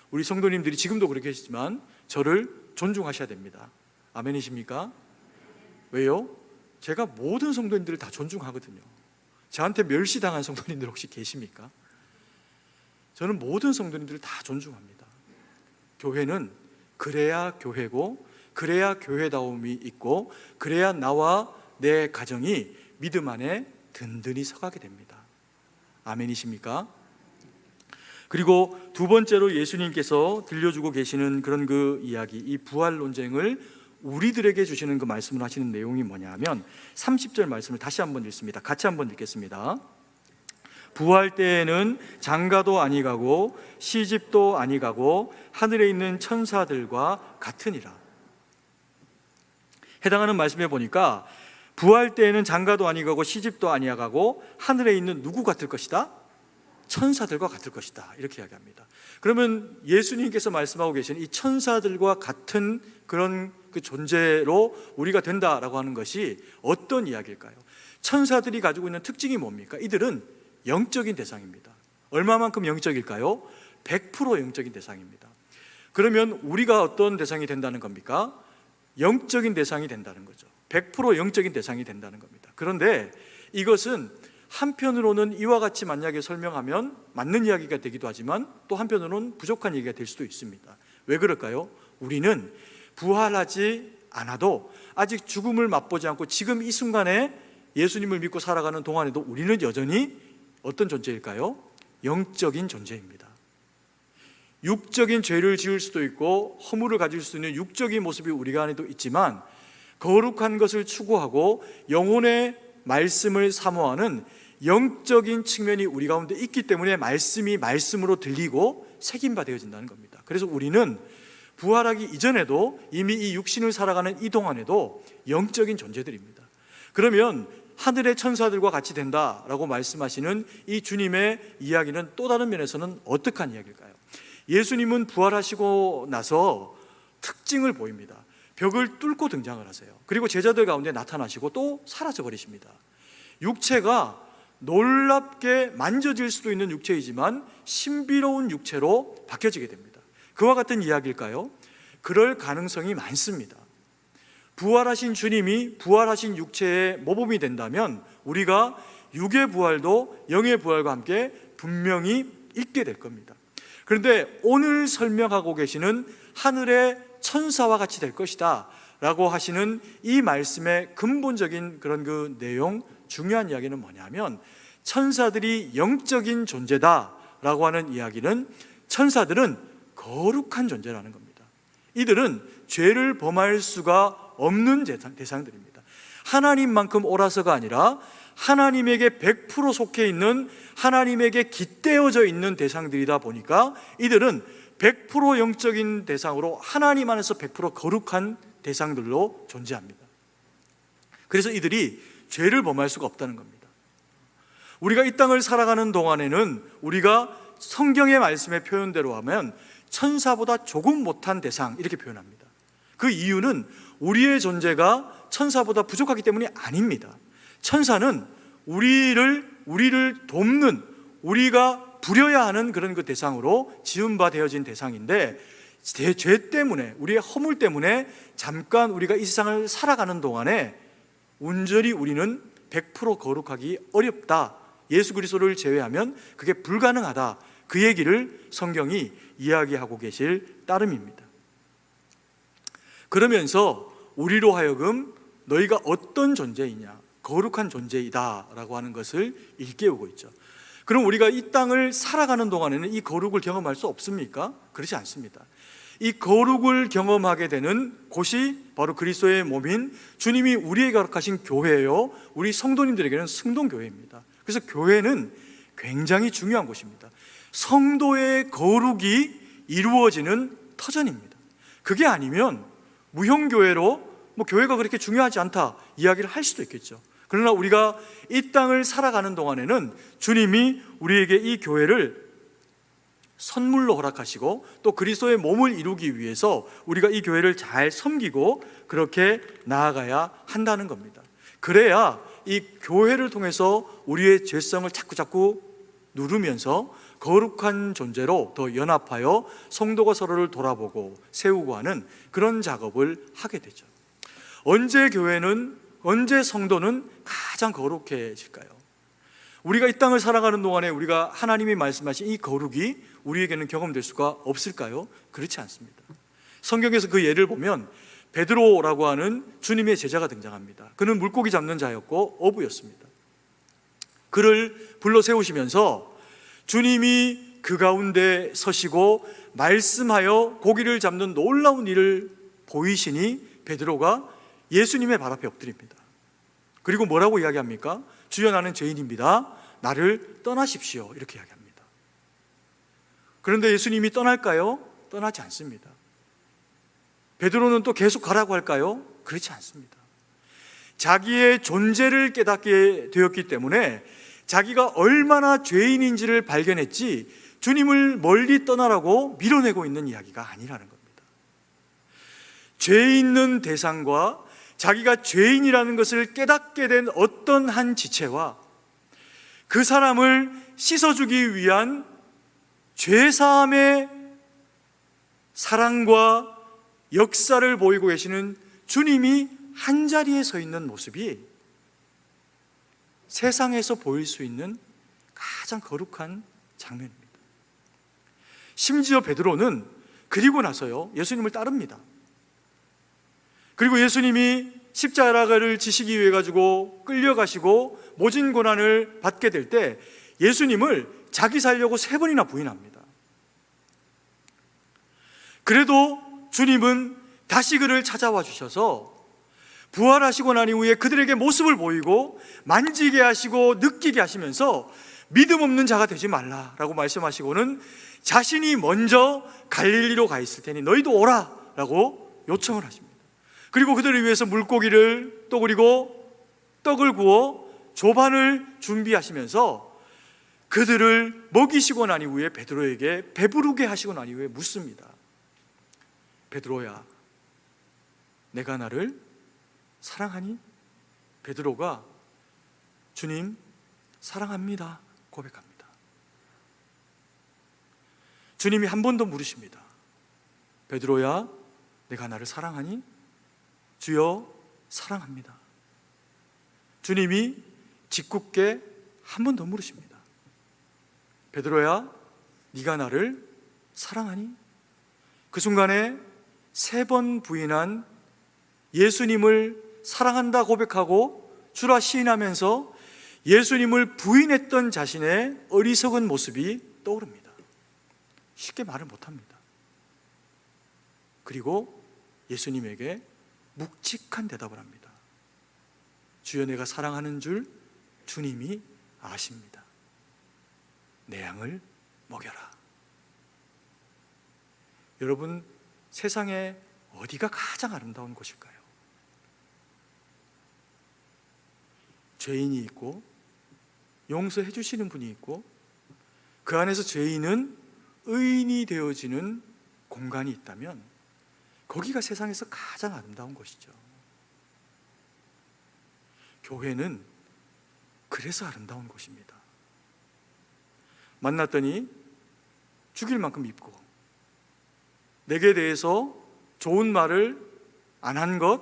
우리 성도님들이 지금도 그렇게 하시지만 저를 존중하셔야 됩니다. 아멘이십니까? 왜요? 제가 모든 성도님들을 다 존중하거든요. 저한테 멸시당한 성도님들 혹시 계십니까? 저는 모든 성도님들을 다 존중합니다. 교회는 그래야 교회고, 그래야 교회다움이 있고, 그래야 나와 내 가정이 믿음 안에 든든히 서가게 됩니다. 아멘이십니까? 그리고 두 번째로 예수님께서 들려주고 계시는 그런 그 이야기, 이 부활 논쟁을 우리들에게 주시는 그 말씀을 하시는 내용이 뭐냐면 30절 말씀을 다시 한번 읽습니다. 같이 한번 읽겠습니다. 부활 때에는 장가도 아니가고 시집도 아니가고 하늘에 있는 천사들과 같으니라. 해당하는 말씀에 보니까 부활 때에는 장가도 아니가고 시집도 아니가고 하늘에 있는 누구 같을 것이다? 천사들과 같을 것이다, 이렇게 이야기합니다. 그러면 예수님께서 말씀하고 계시는 이 천사들과 같은 그런 그 존재로 우리가 된다라고 하는 것이 어떤 이야기일까요? 천사들이 가지고 있는 특징이 뭡니까? 이들은 영적인 대상입니다. 얼마만큼 영적일까요? 100% 영적인 대상입니다. 그러면 우리가 어떤 대상이 된다는 겁니까? 영적인 대상이 된다는 거죠. 100% 영적인 대상이 된다는 겁니다. 그런데 이것은 한편으로는 이와 같이 만약에 설명하면 맞는 이야기가 되기도 하지만 또 한편으로는 부족한 얘기가 될 수도 있습니다. 왜 그럴까요? 우리는 부활하지 않아도 아직 죽음을 맛보지 않고 지금 이 순간에 예수님을 믿고 살아가는 동안에도 우리는 여전히 어떤 존재일까요? 영적인 존재입니다. 육적인 죄를 지을 수도 있고 허물을 가질 수 있는 육적인 모습이 우리 안에도 있지만 거룩한 것을 추구하고 영혼의 말씀을 사모하는 영적인 측면이 우리 가운데 있기 때문에 말씀이 말씀으로 들리고 새김받아진다는 겁니다. 그래서 우리는 부활하기 이전에도 이미 이 육신을 살아가는 이 동안에도 영적인 존재들입니다. 그러면 하늘의 천사들과 같이 된다라고 말씀하시는 이 주님의 이야기는 또 다른 면에서는 어떡한 이야기일까요? 예수님은 부활하시고 나서 특징을 보입니다. 벽을 뚫고 등장을 하세요. 그리고 제자들 가운데 나타나시고 또 사라져 버리십니다. 육체가 놀랍게 만져질 수도 있는 육체이지만 신비로운 육체로 바뀌어지게 됩니다. 그와 같은 이야기일까요? 그럴 가능성이 많습니다. 부활하신 주님이 부활하신 육체의 모범이 된다면 우리가 육의 부활도 영의 부활과 함께 분명히 있게 될 겁니다. 그런데 오늘 설명하고 계시는 하늘의 천사와 같이 될 것이다 라고 하시는 이 말씀의 근본적인 그런 그 내용, 중요한 이야기는 뭐냐면 천사들이 영적인 존재다 라고 하는 이야기는 천사들은 거룩한 존재라는 겁니다. 이들은 죄를 범할 수가 없는 대상들입니다. 하나님만큼 옳아서가 아니라 하나님에게 100% 속해 있는, 하나님에게 깃대어져 있는 대상들이다 보니까 이들은 100% 영적인 대상으로 하나님 안에서 100% 거룩한 대상들로 존재합니다. 그래서 이들이 죄를 범할 수가 없다는 겁니다. 우리가 이 땅을 살아가는 동안에는 우리가 성경의 말씀의 표현대로 하면 천사보다 조금 못한 대상, 이렇게 표현합니다. 그 이유는 우리의 존재가 천사보다 부족하기 때문이 아닙니다. 천사는 우리를 돕는, 우리가 부려야 하는 그런 그 대상으로 지음바 되어진 대상인데, 죄 때문에, 우리의 허물 때문에 잠깐 우리가 이 세상을 살아가는 동안에 온전히 우리는 100% 거룩하기 어렵다, 예수 그리스도를 제외하면 그게 불가능하다, 그 얘기를 성경이 이야기하고 계실 따름입니다. 그러면서 우리로 하여금 너희가 어떤 존재이냐, 거룩한 존재이다 라고 하는 것을 일깨우고 있죠. 그럼 우리가 이 땅을 살아가는 동안에는 이 거룩을 경험할 수 없습니까? 그렇지 않습니다. 이 거룩을 경험하게 되는 곳이 바로 그리스도의 몸인 주님이 우리에게 허락하신 교회예요. 우리 성도님들에게는 승동교회입니다. 그래서 교회는 굉장히 중요한 곳입니다. 성도의 거룩이 이루어지는 터전입니다. 그게 아니면 무형교회로 교회가 그렇게 중요하지 않다 이야기를 할 수도 있겠죠. 그러나 우리가 이 땅을 살아가는 동안에는 주님이 우리에게 이 교회를 선물로 허락하시고 또 그리스도의 몸을 이루기 위해서 우리가 이 교회를 잘 섬기고 그렇게 나아가야 한다는 겁니다. 그래야 이 교회를 통해서 우리의 죄성을 자꾸 누르면서 거룩한 존재로 더 연합하여 성도가 서로를 돌아보고 세우고 하는 그런 작업을 하게 되죠. 언제 성도는 가장 거룩해질까요? 우리가 이 땅을 살아가는 동안에 우리가 하나님이 말씀하신 이 거룩이 우리에게는 경험될 수가 없을까요? 그렇지 않습니다. 성경에서 그 예를 보면 베드로라고 하는 주님의 제자가 등장합니다. 그는 물고기 잡는 자였고 어부였습니다. 그를 불러 세우시면서 주님이 그 가운데 서시고 말씀하여 고기를 잡는 놀라운 일을 보이시니 베드로가 예수님의 발 앞에 엎드립니다. 그리고 뭐라고 이야기합니까? 주여, 나는 죄인입니다. 나를 떠나십시오. 이렇게 이야기합니다. 그런데 예수님이 떠날까요? 떠나지 않습니다. 베드로는 또 계속 가라고 할까요? 그렇지 않습니다. 자기의 존재를 깨닫게 되었기 때문에 자기가 얼마나 죄인인지를 발견했지 주님을 멀리 떠나라고 밀어내고 있는 이야기가 아니라는 겁니다. 죄 있는 대상과 자기가 죄인이라는 것을 깨닫게 된 어떤 한 지체와 그 사람을 씻어주기 위한 죄사함의 사랑과 역사를 보이고 계시는 주님이 한자리에 서 있는 모습이 세상에서 보일 수 있는 가장 거룩한 장면입니다. 심지어 베드로는 그리고 나서요, 예수님을 따릅니다. 그리고 예수님이 십자가를 지시기 위해 가지고 끌려가시고 모진 고난을 받게 될 때 예수님을 자기 살려고 3번이나 부인합니다. 그래도 주님은 다시 그를 찾아와 주셔서 부활하시고 난 이후에 그들에게 모습을 보이고 만지게 하시고 느끼게 하시면서 믿음 없는 자가 되지 말라라고 말씀하시고는 자신이 먼저 갈릴리로 가 있을 테니 너희도 오라 라고 요청을 하십니다. 그리고 그들을 위해서 물고기를 또 그리고 떡을 구워 조반을 준비하시면서 그들을 먹이시고 난 이후에 베드로에게 배부르게 하시고 난 이후에 묻습니다. 베드로야, 내가 나를 사랑하니? 베드로가 주님 사랑합니다 고백합니다. 주님이 한 번 더 물으십니다. 베드로야, 내가 나를 사랑하니? 주여, 사랑합니다. 주님이 짓궂게 한 번 더 물으십니다. 베드로야, 네가 나를 사랑하니? 그 순간에 3번 부인한 예수님을 사랑한다 고백하고 주라 시인하면서 예수님을 부인했던 자신의 어리석은 모습이 떠오릅니다. 쉽게 말을 못합니다. 그리고 예수님에게 묵직한 대답을 합니다. 주여, 내가 사랑하는 줄 주님이 아십니다. 내 양을 먹여라. 여러분, 세상에 어디가 가장 아름다운 곳일까요? 죄인이 있고 용서해 주시는 분이 있고 그 안에서 죄인은 의인이 되어지는 공간이 있다면 거기가 세상에서 가장 아름다운 곳이죠. 교회는 그래서 아름다운 곳입니다. 만났더니 죽일 만큼 밉고 내게 대해서 좋은 말을 안 한 것,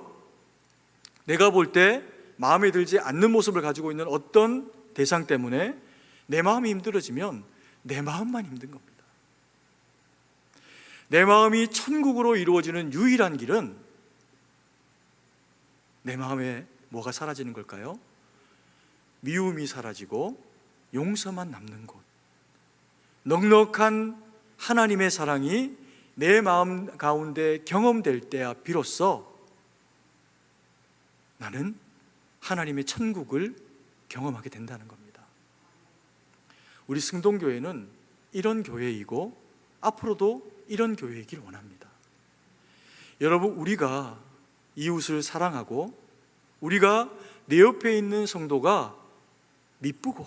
내가 볼 때 마음에 들지 않는 모습을 가지고 있는 어떤 대상 때문에 내 마음이 힘들어지면 내 마음만 힘든 겁니다. 내 마음이 천국으로 이루어지는 유일한 길은 내 마음에 뭐가 사라지는 걸까요? 미움이 사라지고 용서만 남는 곳, 넉넉한 하나님의 사랑이 내 마음 가운데 경험될 때야 비로소 나는 하나님의 천국을 경험하게 된다는 겁니다. 우리 승동교회는 이런 교회이고 앞으로도 이런 교회이길 원합니다. 여러분, 우리가 이웃을 사랑하고 우리가 내 옆에 있는 성도가 미쁘고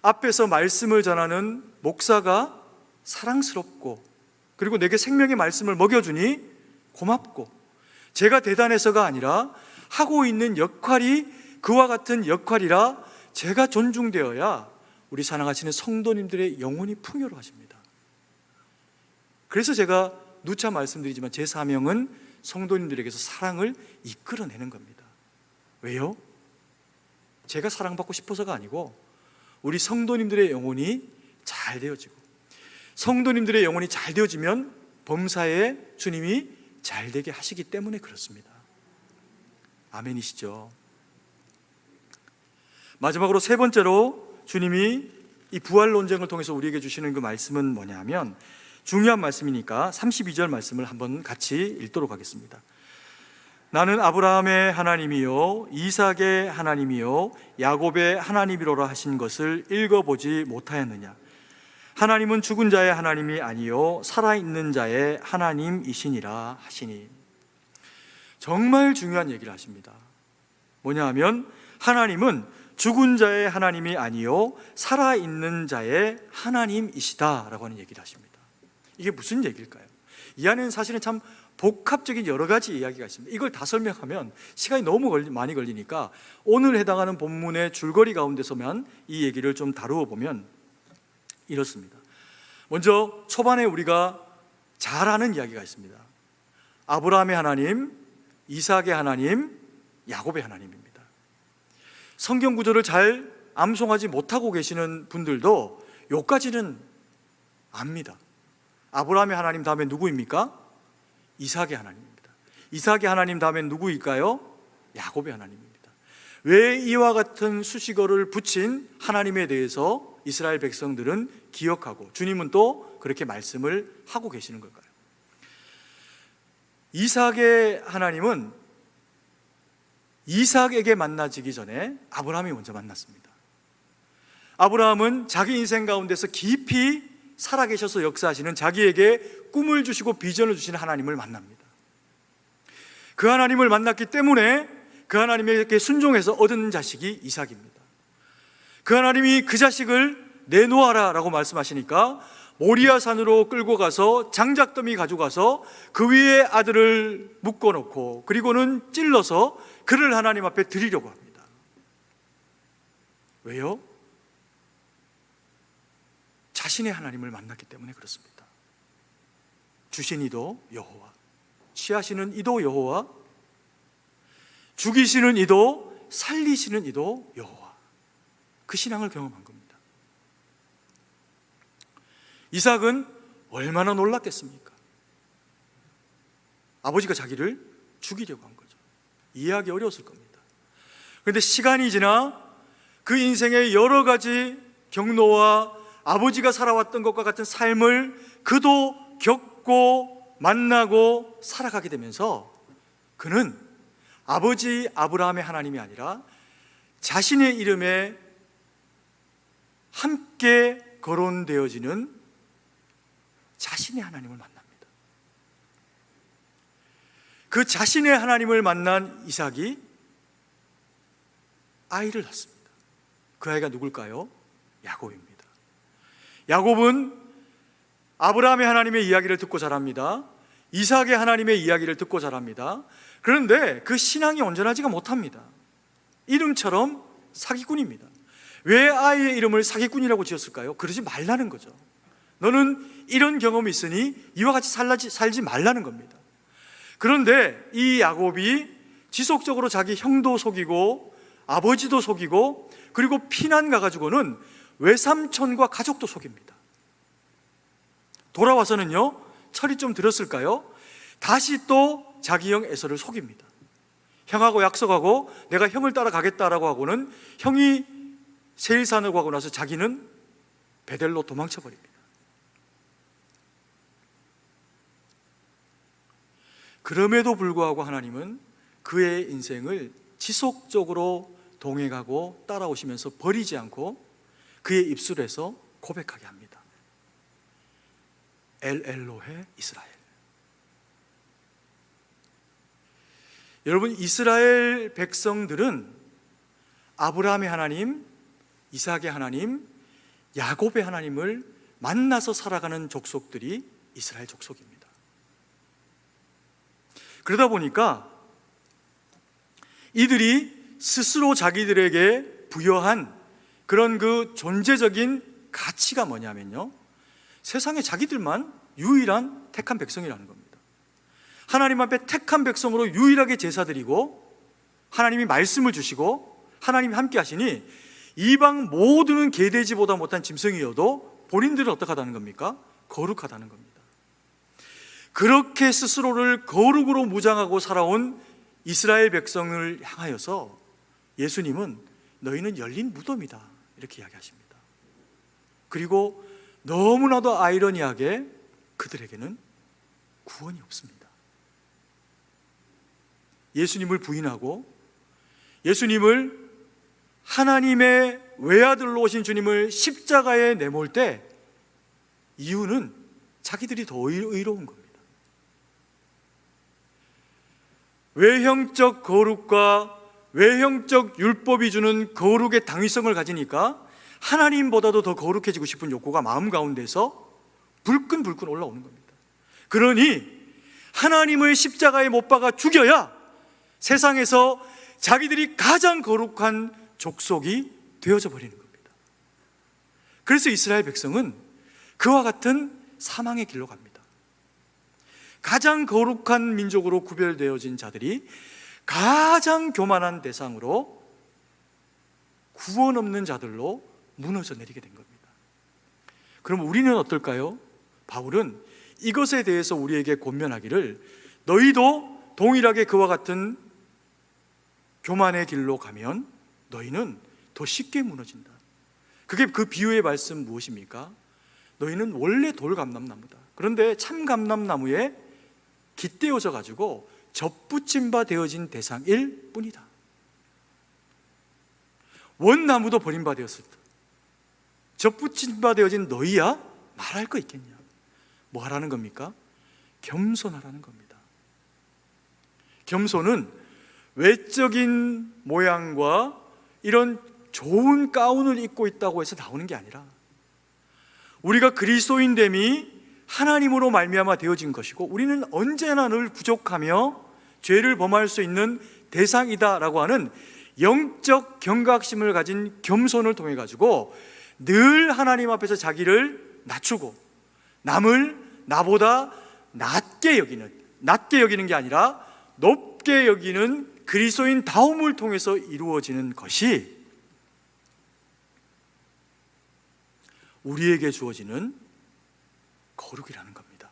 앞에서 말씀을 전하는 목사가 사랑스럽고 그리고 내게 생명의 말씀을 먹여주니 고맙고 제가 대단해서가 아니라 하고 있는 역할이 그와 같은 역할이라 제가 존중되어야 우리 사랑하시는 성도님들의 영혼이 풍요로워집니다. 그래서 제가 누차 말씀드리지만 제 사명은 성도님들에게서 사랑을 이끌어내는 겁니다. 왜요? 제가 사랑받고 싶어서가 아니고 우리 성도님들의 영혼이 잘 되어지고 성도님들의 영혼이 잘 되어지면 범사에 주님이 잘 되게 하시기 때문에 그렇습니다. 아멘이시죠? 마지막으로 세 번째로 주님이 이 부활 논쟁을 통해서 우리에게 주시는 그 말씀은 뭐냐면 중요한 말씀이니까 32절 말씀을 한번 같이 읽도록 하겠습니다. 나는 아브라함의 하나님이요 이삭의 하나님이요 야곱의 하나님이로라 하신 것을 읽어보지 못하였느냐. 하나님은 죽은 자의 하나님이 아니요 살아있는 자의 하나님이시니라 하시니. 정말 중요한 얘기를 하십니다. 뭐냐 하면 하나님은 죽은 자의 하나님이 아니요 살아있는 자의 하나님이시다라고 하는 얘기를 하십니다. 이게 무슨 얘기일까요? 이 안에는 사실은 참 복합적인 여러 가지 이야기가 있습니다. 이걸 다 설명하면 시간이 너무 많이 걸리니까 오늘 해당하는 본문의 줄거리 가운데서만 이 얘기를 좀 다루어 보면 이렇습니다. 먼저 초반에 우리가 잘 아는 이야기가 있습니다. 아브라함의 하나님, 이삭의 하나님, 야곱의 하나님입니다. 성경 구조를 잘 암송하지 못하고 계시는 분들도 요까지는 압니다. 아브라함의 하나님 다음에 누구입니까? 이삭의 하나님입니다. 이삭의 하나님 다음에 누구일까요? 야곱의 하나님입니다. 왜 이와 같은 수식어를 붙인 하나님에 대해서 이스라엘 백성들은 기억하고 주님은 또 그렇게 말씀을 하고 계시는 걸까요? 이삭의 하나님은 이삭에게 만나지기 전에 아브라함이 먼저 만났습니다. 아브라함은 자기 인생 가운데서 깊이 살아계셔서 역사하시는 자기에게 꿈을 주시고 비전을 주시는 하나님을 만납니다. 그 하나님을 만났기 때문에 그 하나님에게 순종해서 얻은 자식이 이삭입니다. 그 하나님이 그 자식을 내놓아라 라고 말씀하시니까 모리아 산으로 끌고 가서 장작더미 가져가서 그 위에 아들을 묶어놓고 그리고는 찔러서 그를 하나님 앞에 드리려고 합니다. 왜요? 자신의 하나님을 만났기 때문에 그렇습니다. 주신 이도 여호와, 취하시는 이도 여호와, 죽이시는 이도 살리시는 이도 여호와. 그 신앙을 경험한 겁니다. 이삭은 얼마나 놀랐겠습니까? 아버지가 자기를 죽이려고 한 거죠. 이해하기 어려웠을 겁니다. 그런데 시간이 지나 그 인생의 여러 가지 경로와 아버지가 살아왔던 것과 같은 삶을 그도 겪고 만나고 살아가게 되면서 그는 아버지 아브라함의 하나님이 아니라 자신의 이름에 함께 거론되어지는 자신의 하나님을 만납니다. 그 자신의 하나님을 만난 이삭이 아이를 낳습니다. 그 아이가 누굴까요? 야곱입니다. 야곱은 아브라함의 하나님의 이야기를 듣고 자랍니다. 이삭의 하나님의 이야기를 듣고 자랍니다. 그런데 그 신앙이 온전하지가 못합니다. 이름처럼 사기꾼입니다. 왜 아이의 이름을 사기꾼이라고 지었을까요? 그러지 말라는 거죠. 너는 이런 경험이 있으니 이와 같이 살지 말라는 겁니다. 그런데 이 야곱이 지속적으로 자기 형도 속이고 아버지도 속이고 그리고 피난 가가지고는 외삼촌과 가족도 속입니다. 돌아와서는요, 철이 좀 들었을까요? 다시 또 자기 형 에서를 속입니다. 형하고 약속하고 내가 형을 따라가겠다라고 하고는 형이 세일산으로 가고 나서 자기는 베델로 도망쳐 버립니다. 그럼에도 불구하고 하나님은 그의 인생을 지속적으로 동행하고 따라오시면서 버리지 않고 그의 입술에서 고백하게 합니다. 엘 엘로헤 이스라엘. 여러분, 이스라엘 백성들은 아브라함의 하나님, 이삭의 하나님, 야곱의 하나님을 만나서 살아가는 족속들이 이스라엘 족속입니다. 그러다 보니까 이들이 스스로 자기들에게 부여한 그런 그 존재적인 가치가 뭐냐면요, 세상에 자기들만 유일한 택한 백성이라는 겁니다. 하나님 앞에 택한 백성으로 유일하게 제사드리고 하나님이 말씀을 주시고 하나님이 함께 하시니 이방 모두는 개돼지보다 못한 짐승이어도 본인들은 어떡하다는 겁니까? 거룩하다는 겁니다. 그렇게 스스로를 거룩으로 무장하고 살아온 이스라엘 백성을 향하여서 예수님은 너희는 열린 무덤이다 이렇게 이야기하십니다. 그리고 너무나도 아이러니하게 그들에게는 구원이 없습니다. 예수님을 부인하고 예수님을 하나님의 외아들로 오신 주님을 십자가에 내몰 때 이유는 자기들이 더 의로운 겁니다. 외형적 거룩과 외형적 율법이 주는 거룩의 당위성을 가지니까 하나님보다도 더 거룩해지고 싶은 욕구가 마음 가운데서 불끈불끈 올라오는 겁니다. 그러니 하나님을 십자가에 못 박아 죽여야 세상에서 자기들이 가장 거룩한 족속이 되어져 버리는 겁니다. 그래서 이스라엘 백성은 그와 같은 사망의 길로 갑니다. 가장 거룩한 민족으로 구별되어진 자들이 가장 교만한 대상으로 구원 없는 자들로 무너져 내리게 된 겁니다. 그럼 우리는 어떨까요? 바울은 이것에 대해서 우리에게 권면하기를 너희도 동일하게 그와 같은 교만의 길로 가면 너희는 더 쉽게 무너진다. 그게 그 비유의 말씀 무엇입니까? 너희는 원래 돌감람나무다. 그런데 참감람나무에 깃대어져 가지고 접붙임 바 되어진 대상일 뿐이다. 원나무도 버림받았을 때 접붙임 바 되어진 너희야 말할 거 있겠냐? 뭐 하라는 겁니까? 겸손하라는 겁니다. 겸손은 외적인 모양과 이런 좋은 가운을 입고 있다고 해서 나오는 게 아니라 우리가 그리스도인됨이 하나님으로 말미암아 되어진 것이고 우리는 언제나 늘 부족하며 죄를 범할 수 있는 대상이다라고 하는 영적 경각심을 가진 겸손을 통해 가지고 늘 하나님 앞에서 자기를 낮추고 남을 나보다 낮게 여기는 게 아니라 높게 여기는 그리스도인 다움을 통해서 이루어지는 것이 우리에게 주어지는 거룩이라는 겁니다.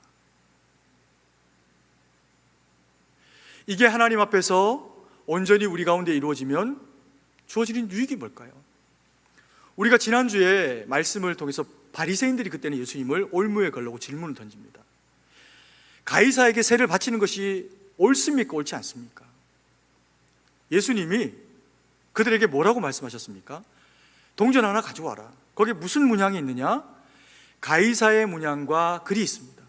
이게 하나님 앞에서 온전히 우리 가운데 이루어지면 주어지는 유익이 뭘까요? 우리가 지난주에 말씀을 통해서 바리새인들이 그때는 예수님을 올무에 걸려고 질문을 던집니다. 가이사에게 세를 바치는 것이 옳습니까? 옳지 않습니까? 예수님이 그들에게 뭐라고 말씀하셨습니까? 동전 하나 가져와라. 거기에 무슨 문양이 있느냐? 가이사의 문양과 글이 있습니다.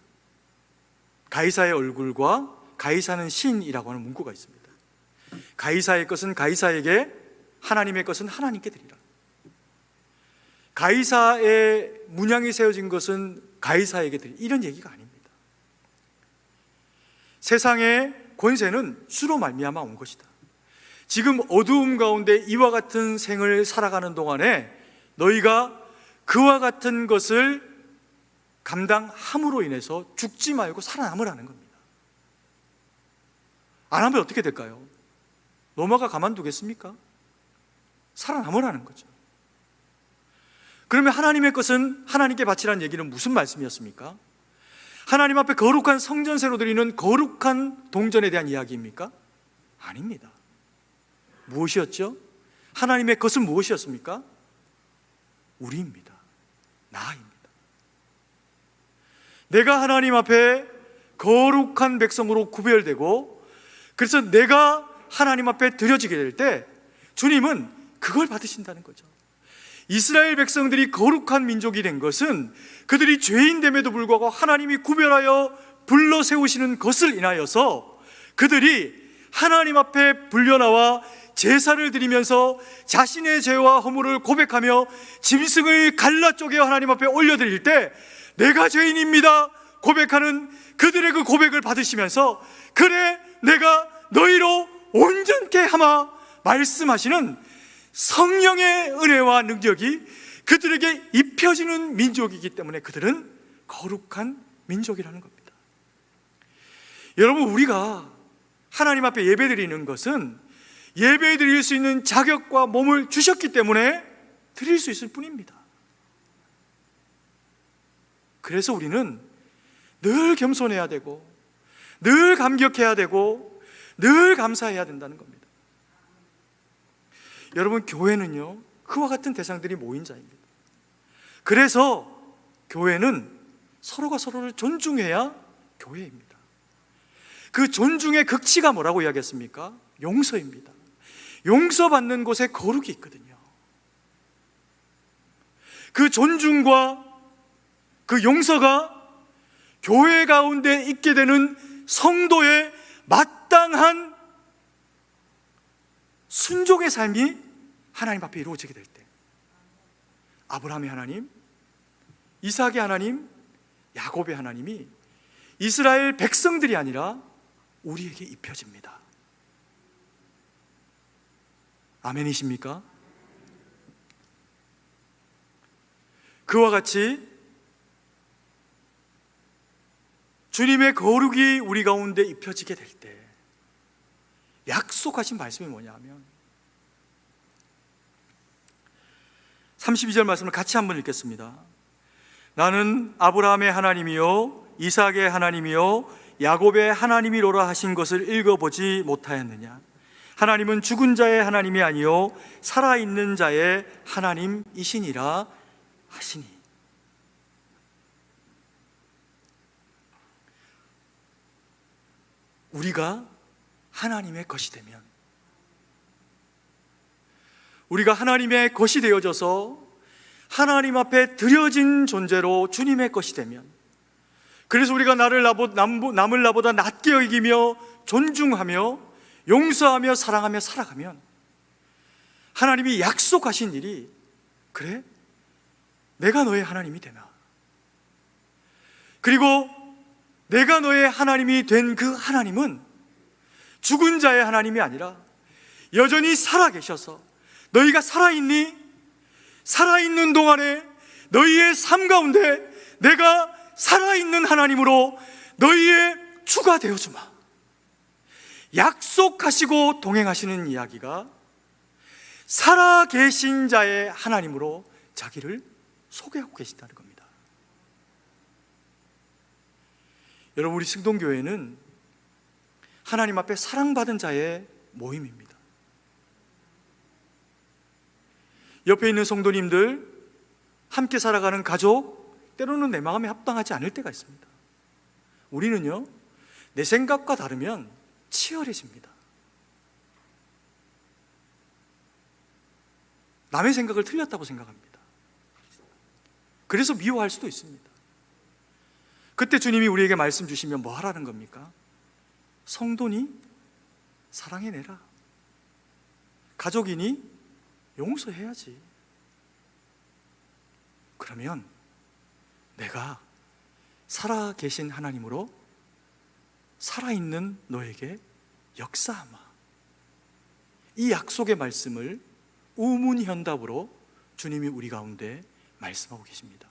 가이사의 얼굴과 가이사는 신이라고 하는 문구가 있습니다. 가이사의 것은 가이사에게, 하나님의 것은 하나님께 드리라. 가이사의 문양이 세워진 것은 가이사에게 드리라. 이런 얘기가 아닙니다. 세상의 권세는 주로 말미암아 온 것이다. 지금 어두움 가운데 이와 같은 생을 살아가는 동안에 너희가 그와 같은 것을 감당함으로 인해서 죽지 말고 살아남으라는 겁니다. 안 하면 어떻게 될까요? 로마가 가만두겠습니까? 살아남으라는 거죠. 그러면 하나님의 것은 하나님께 바치라는 얘기는 무슨 말씀이었습니까? 하나님 앞에 거룩한 성전세로 드리는 거룩한 동전에 대한 이야기입니까? 아닙니다. 무엇이었죠? 하나님의 것은 무엇이었습니까? 우리입니다. 나입니다. 내가 하나님 앞에 거룩한 백성으로 구별되고 그래서 내가 하나님 앞에 드려지게 될 때 주님은 그걸 받으신다는 거죠. 이스라엘 백성들이 거룩한 민족이 된 것은 그들이 죄인됨에도 불구하고 하나님이 구별하여 불러 세우시는 것을 인하여서 그들이 하나님 앞에 불려나와 제사를 드리면서 자신의 죄와 허물을 고백하며 짐승을 갈라 쪼개어 하나님 앞에 올려드릴 때 내가 죄인입니다 고백하는 그들의 그 고백을 받으시면서 그래 내가 너희로 온전케 하마 말씀하시는 성령의 은혜와 능력이 그들에게 입혀지는 민족이기 때문에 그들은 거룩한 민족이라는 겁니다. 여러분, 우리가 하나님 앞에 예배드리는 것은 예배드릴 수 있는 자격과 몸을 주셨기 때문에 드릴 수 있을 뿐입니다. 그래서 우리는 늘 겸손해야 되고 늘 감격해야 되고 늘 감사해야 된다는 겁니다. 여러분, 교회는요 그와 같은 대상들이 모인 자입니다. 그래서 교회는 서로가 서로를 존중해야 교회입니다. 그 존중의 극치가 뭐라고 이야기했습니까? 용서입니다. 용서받는 곳에 거룩이 있거든요. 그 존중과 그 용서가 교회 가운데 있게 되는 성도의 마땅한 순종의 삶이 하나님 앞에 이루어지게 될 때 아브라함의 하나님, 이삭의 하나님, 야곱의 하나님이 이스라엘 백성들이 아니라 우리에게 입혀집니다. 아멘이십니까? 그와 같이 주님의 거룩이 우리 가운데 입혀지게 될 때 약속하신 말씀이 뭐냐 하면 32절 말씀을 같이 한번 읽겠습니다. 나는 아브라함의 하나님이요 이삭의 하나님이요 야곱의 하나님이로라 하신 것을 읽어보지 못하였느냐? 하나님은 죽은 자의 하나님이 아니요 살아있는 자의 하나님이시니라 하시니. 우리가 하나님의 것이 되면, 우리가 하나님의 것이 되어져서 하나님 앞에 드려진 존재로 주님의 것이 되면, 그래서 우리가 남을 나보다 낮게 여기며 존중하며 용서하며 사랑하며 살아가면 하나님이 약속하신 일이, 그래? 내가 너의 하나님이 되나? 그리고 내가 너의 하나님이 된 그 하나님은 죽은 자의 하나님이 아니라 여전히 살아계셔서 너희가 살아있니? 살아있는 동안에 너희의 삶 가운데 내가 살아있는 하나님으로 너희의 주가 되어주마. 약속하시고 동행하시는 이야기가 살아계신 자의 하나님으로 자기를 소개하고 계신다는 겁니다. 여러분, 우리 승동교회는 하나님 앞에 사랑받은 자의 모임입니다. 옆에 있는 성도님들, 함께 살아가는 가족, 때로는 내 마음에 합당하지 않을 때가 있습니다. 우리는요, 내 생각과 다르면 치열해집니다. 남의 생각을 틀렸다고 생각합니다. 그래서 미워할 수도 있습니다. 그때 주님이 우리에게 말씀 주시면 뭐 하라는 겁니까? 성도니 사랑해내라. 가족이니 용서해야지. 그러면 내가 살아계신 하나님으로 살아있는 너에게 역사하마. 이 약속의 말씀을 우문현답으로 주님이 우리 가운데 말씀하고 계십니다.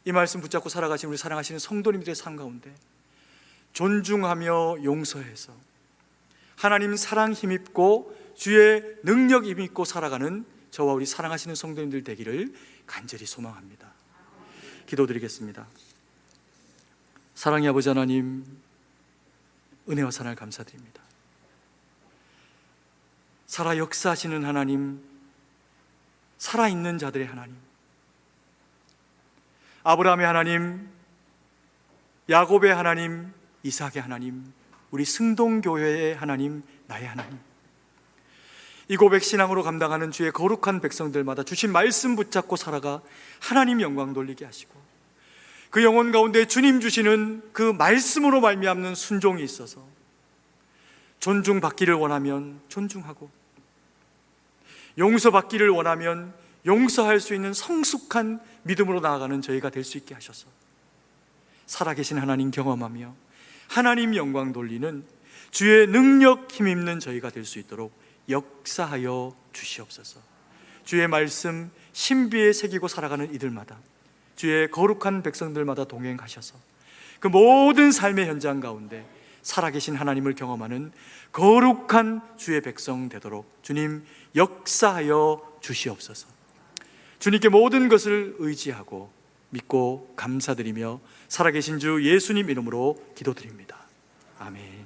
이 말씀 붙잡고 살아가신 우리 사랑하시는 성도님들의 삶 가운데 존중하며 용서해서 하나님 사랑 힘입고 주의 능력 힘입고 살아가는 저와 우리 사랑하시는 성도님들 되기를 간절히 소망합니다. 기도드리겠습니다. 사랑의 아버지 하나님, 은혜와 사랑을 감사드립니다. 살아 역사하시는 하나님, 살아있는 자들의 하나님, 아브라함의 하나님, 야곱의 하나님, 이삭의 하나님, 우리 승동교회의 하나님, 나의 하나님, 이 고백 신앙으로 감당하는 주의 거룩한 백성들마다 주신 말씀 붙잡고 살아가 하나님 영광 돌리게 하시고, 그 영혼 가운데 주님 주시는 그 말씀으로 말미암는 순종이 있어서 존중받기를 원하면 존중하고, 용서받기를 원하면 용서할 수 있는 성숙한 믿음으로 나아가는 저희가 될 수 있게 하셔서 살아계신 하나님 경험하며 하나님 영광 돌리는 주의 능력 힘입는 저희가 될 수 있도록 역사하여 주시옵소서. 주의 말씀 신비에 새기고 살아가는 이들마다, 주의 거룩한 백성들마다 동행하셔서 그 모든 삶의 현장 가운데 살아계신 하나님을 경험하는 거룩한 주의 백성 되도록 주님 역사하여 주시옵소서. 주님께 모든 것을 의지하고 믿고 감사드리며 살아계신 주 예수님 이름으로 기도드립니다. 아멘.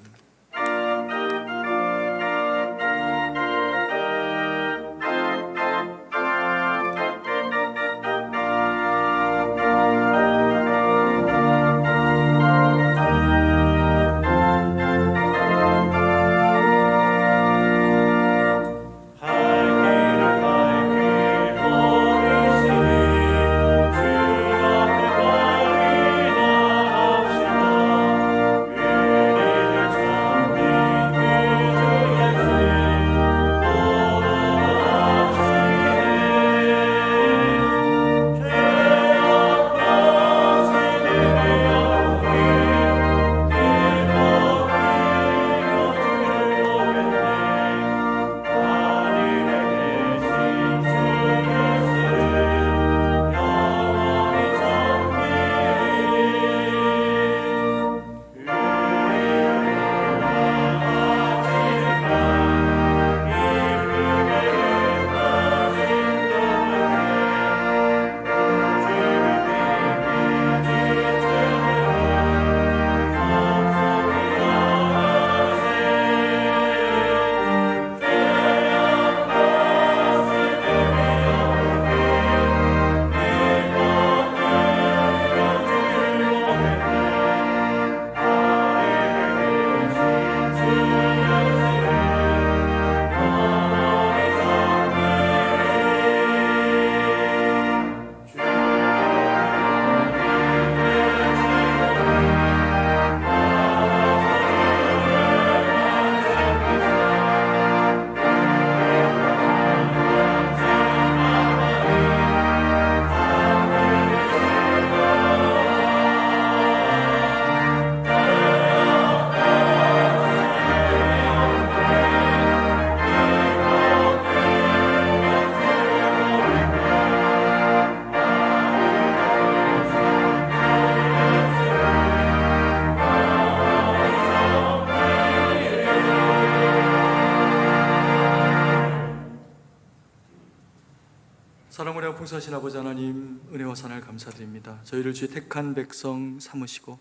사랑으로 풍성하신 아버지 하나님, 은혜와 사랑을 감사드립니다. 저희를 주의 택한 백성 삼으시고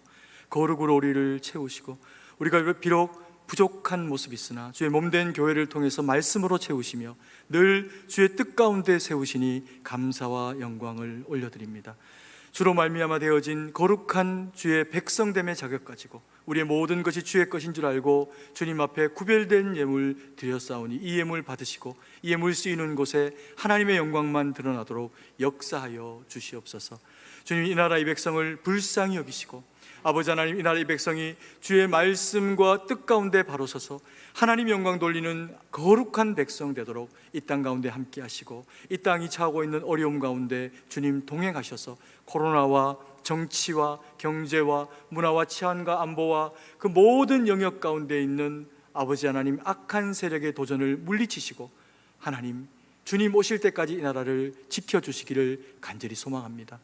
거룩으로 우리를 채우시고, 우리가 비록 부족한 모습이 있으나 주의 몸된 교회를 통해서 말씀으로 채우시며 늘 주의 뜻 가운데 세우시니 감사와 영광을 올려드립니다. 주로 말미암아 되어진 거룩한 주의 백성됨의 자격 가지고 우리의 모든 것이 주의 것인 줄 알고 주님 앞에 구별된 예물 드렸사오니 이 예물 받으시고 이 예물 쓰이는 곳에 하나님의 영광만 드러나도록 역사하여 주시옵소서. 주님, 이 나라 이 백성을 불쌍히 여기시고 아버지 하나님, 이 나라 이 백성이 주의 말씀과 뜻 가운데 바로 서서 하나님 영광 돌리는 거룩한 백성 되도록 이 땅 가운데 함께 하시고, 이 땅이 처하고 있는 어려움 가운데 주님 동행하셔서 코로나와 정치와 경제와 문화와 치안과 안보와 그 모든 영역 가운데 있는 아버지 하나님 악한 세력의 도전을 물리치시고 하나님, 주님 오실 때까지 이 나라를 지켜주시기를 간절히 소망합니다.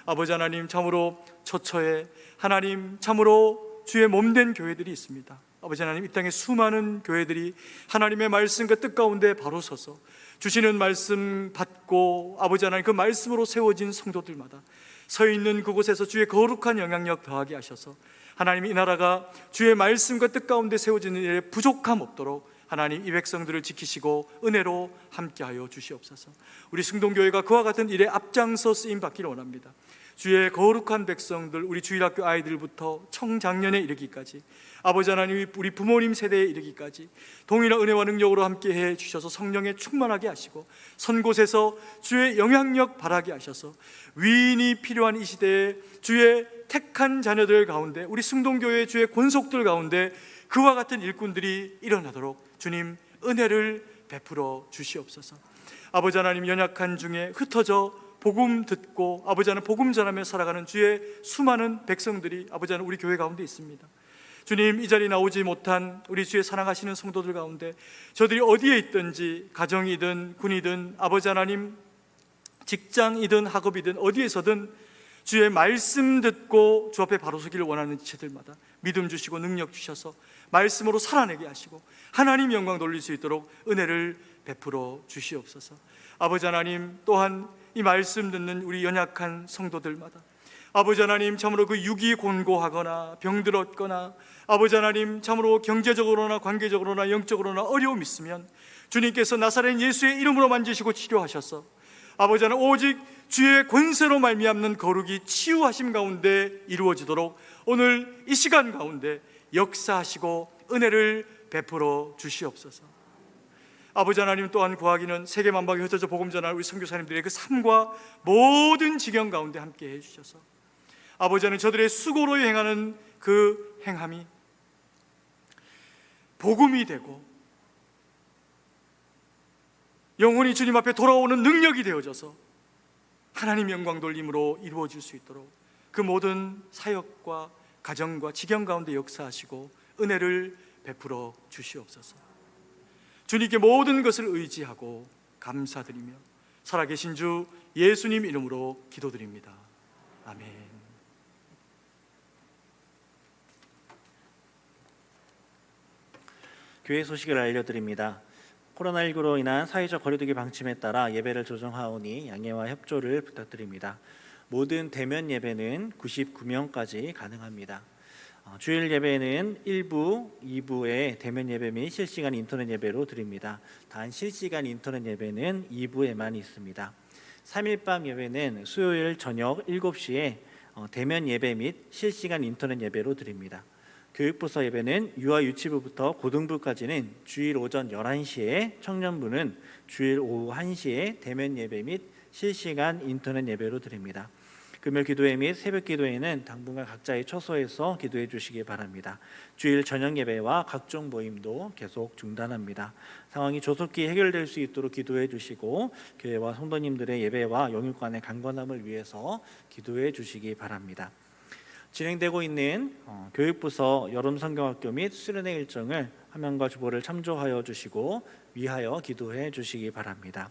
아버지 하나님, 참으로 처처에 하나님 참으로 주의 몸된 교회들이 있습니다. 아버지 하나님, 이 땅에 수많은 교회들이 하나님의 말씀과 뜻 가운데 바로 서서 주시는 말씀 받고 아버지 하나님 그 말씀으로 세워진 성도들마다 서 있는 그곳에서 주의 거룩한 영향력 더하게 하셔서 하나님, 이 나라가 주의 말씀과 뜻 가운데 세워지는 일에 부족함 없도록 하나님 이 백성들을 지키시고 은혜로 함께하여 주시옵소서. 우리 승동교회가 그와 같은 일에 앞장서 쓰임 받기를 원합니다. 주의 거룩한 백성들, 우리 주일학교 아이들부터 청장년에 이르기까지 아버지 하나님, 우리 부모님 세대에 이르기까지 동일한 은혜와 능력으로 함께해 주셔서 성령에 충만하게 하시고 선 곳에서 주의 영향력 발하게 하셔서 위인이 필요한 이 시대에 주의 택한 자녀들 가운데, 우리 승동교회 주의 권속들 가운데 그와 같은 일꾼들이 일어나도록 주님 은혜를 베풀어 주시옵소서. 아버지 하나님, 연약한 중에 흩어져 복음 듣고 아버지 하나님 복음 전하며 살아가는 주의 수많은 백성들이 아버지 하나님 우리 교회 가운데 있습니다. 주님, 이 자리에 나오지 못한 우리 주의 사랑하시는 성도들 가운데 저들이 어디에 있든지, 가정이든 군이든 아버지 하나님 직장이든 학업이든 어디에서든 주의 말씀 듣고 주 앞에 바로 서기를 원하는 지체들마다 믿음 주시고 능력 주셔서 말씀으로 살아내게 하시고 하나님 영광 돌릴 수 있도록 은혜를 베풀어 주시옵소서. 아버지 하나님, 또한 이 말씀 듣는 우리 연약한 성도들마다 아버지 하나님 참으로 그 육이 곤고하거나 병들었거나 아버지 하나님 참으로 경제적으로나 관계적으로나 영적으로나 어려움이 있으면 주님께서 나사렛 예수의 이름으로 만지시고 치료하셔서 아버지 하나님 오직 주의 권세로 말미암는 거룩이 치유하심 가운데 이루어지도록 오늘 이 시간 가운데 역사하시고 은혜를 베풀어 주시옵소서. 아버지 하나님, 또한 구하기는 세계 만방에 흩어져 복음 전할 우리 선교사님들의 그 삶과 모든 지경 가운데 함께 해주셔서 아버지 하나님 저들의 수고로 행하는 그 행함이 복음이 되고 영혼이 주님 앞에 돌아오는 능력이 되어져서 하나님 영광 돌림으로 이루어질 수 있도록 그 모든 사역과 가정과 지경 가운데 역사하시고 은혜를 베풀어 주시옵소서. 주님께 모든 것을 의지하고 감사드리며 살아계신 주 예수님 이름으로 기도드립니다. 아멘. 교회 소식을 알려드립니다. 코로나19로 인한 사회적 거리두기 방침에 따라 예배를 조정하오니 양해와 협조를 부탁드립니다. 모든 대면 예배는 99명까지 가능합니다. 주일 예배는 1부, 2부에 대면 예배 및 실시간 인터넷 예배로 드립니다. 단 실시간 인터넷 예배는 2부에만 있습니다. 3일밤 예배는 수요일 저녁 7시에 대면 예배 및 실시간 인터넷 예배로 드립니다. 교육부서 예배는 유아 유치부부터 고등부까지는 주일 오전 11시에, 청년부는 주일 오후 1시에 대면 예배 및 실시간 인터넷 예배로 드립니다. 금요 기도회 및 새벽 기도회는 당분간 각자의 처소에서 기도해 주시기 바랍니다. 주일 저녁 예배와 각종 모임도 계속 중단합니다. 상황이 조속히 해결될 수 있도록 기도해 주시고 교회와 성도님들의 예배와 영육간의 강건함을 위해서 기도해 주시기 바랍니다. 진행되고 있는 교육부서 여름 성경학교 및 수련회 일정을 화면과 주보를 참조하여 주시고 위하여 기도해 주시기 바랍니다.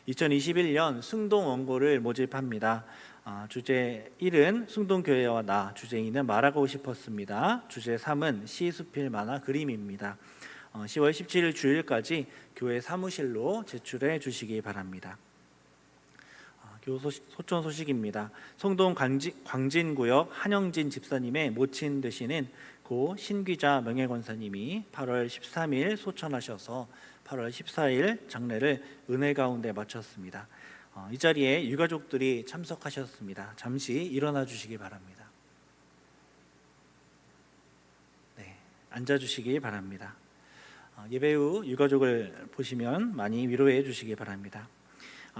2021년 승동 원고를 모집합니다. 주제 1은 승동교회와 나, 주제 2는 말하고 싶었습니다. 주제 3은 시수필 만화 그림입니다. 10월 17일 주일까지 교회 사무실로 제출해 주시기 바랍니다. 소천 소식입니다. 송동 광진구역 한영진 집사님의 모친 되시는 고 신귀자 명예권사님이 8월 13일 소천하셔서 8월 14일 장례를 은혜 가운데 마쳤습니다. 이 자리에 유가족들이 참석하셨습니다. 잠시 일어나 주시기 바랍니다. 네, 앉아 주시기 바랍니다. 예배 후 유가족을 보시면 많이 위로해 주시기 바랍니다.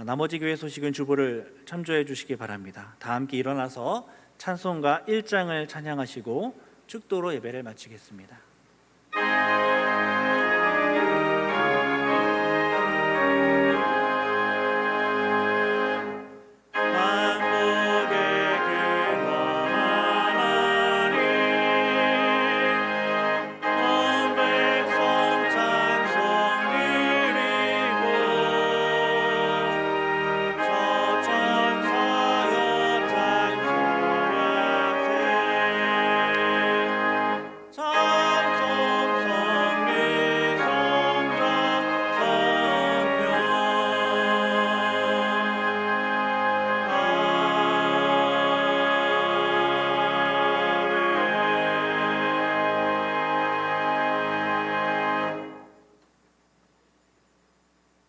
나머지 교회 소식은 주보를 참조해 주시기 바랍니다. 다 함께 일어나서 찬송가 1장을 찬양하시고 축도로 예배를 마치겠습니다.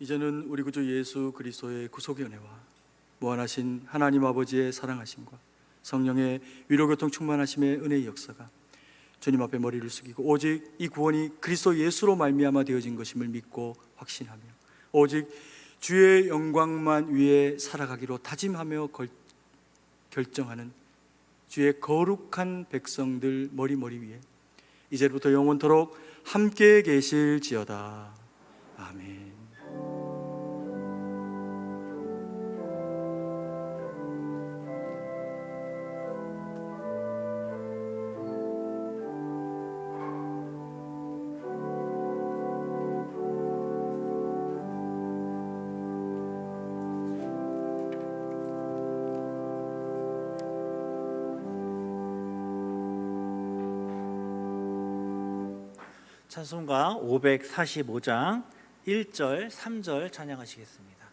이제는 우리 구주 예수 그리스도의 구속의 은혜와 무한하신 하나님 아버지의 사랑하심과 성령의 위로교통 충만하심의 은혜의 역사가 주님 앞에 머리를 숙이고 오직 이 구원이 그리스도 예수로 말미암아 되어진 것임을 믿고 확신하며 오직 주의 영광만 위해 살아가기로 다짐하며 결정하는 주의 거룩한 백성들 머리 위에 이제부터 영원토록 함께 계실지어다. 아멘. 찬송가 545장 1절, 3절 찬양하시겠습니다.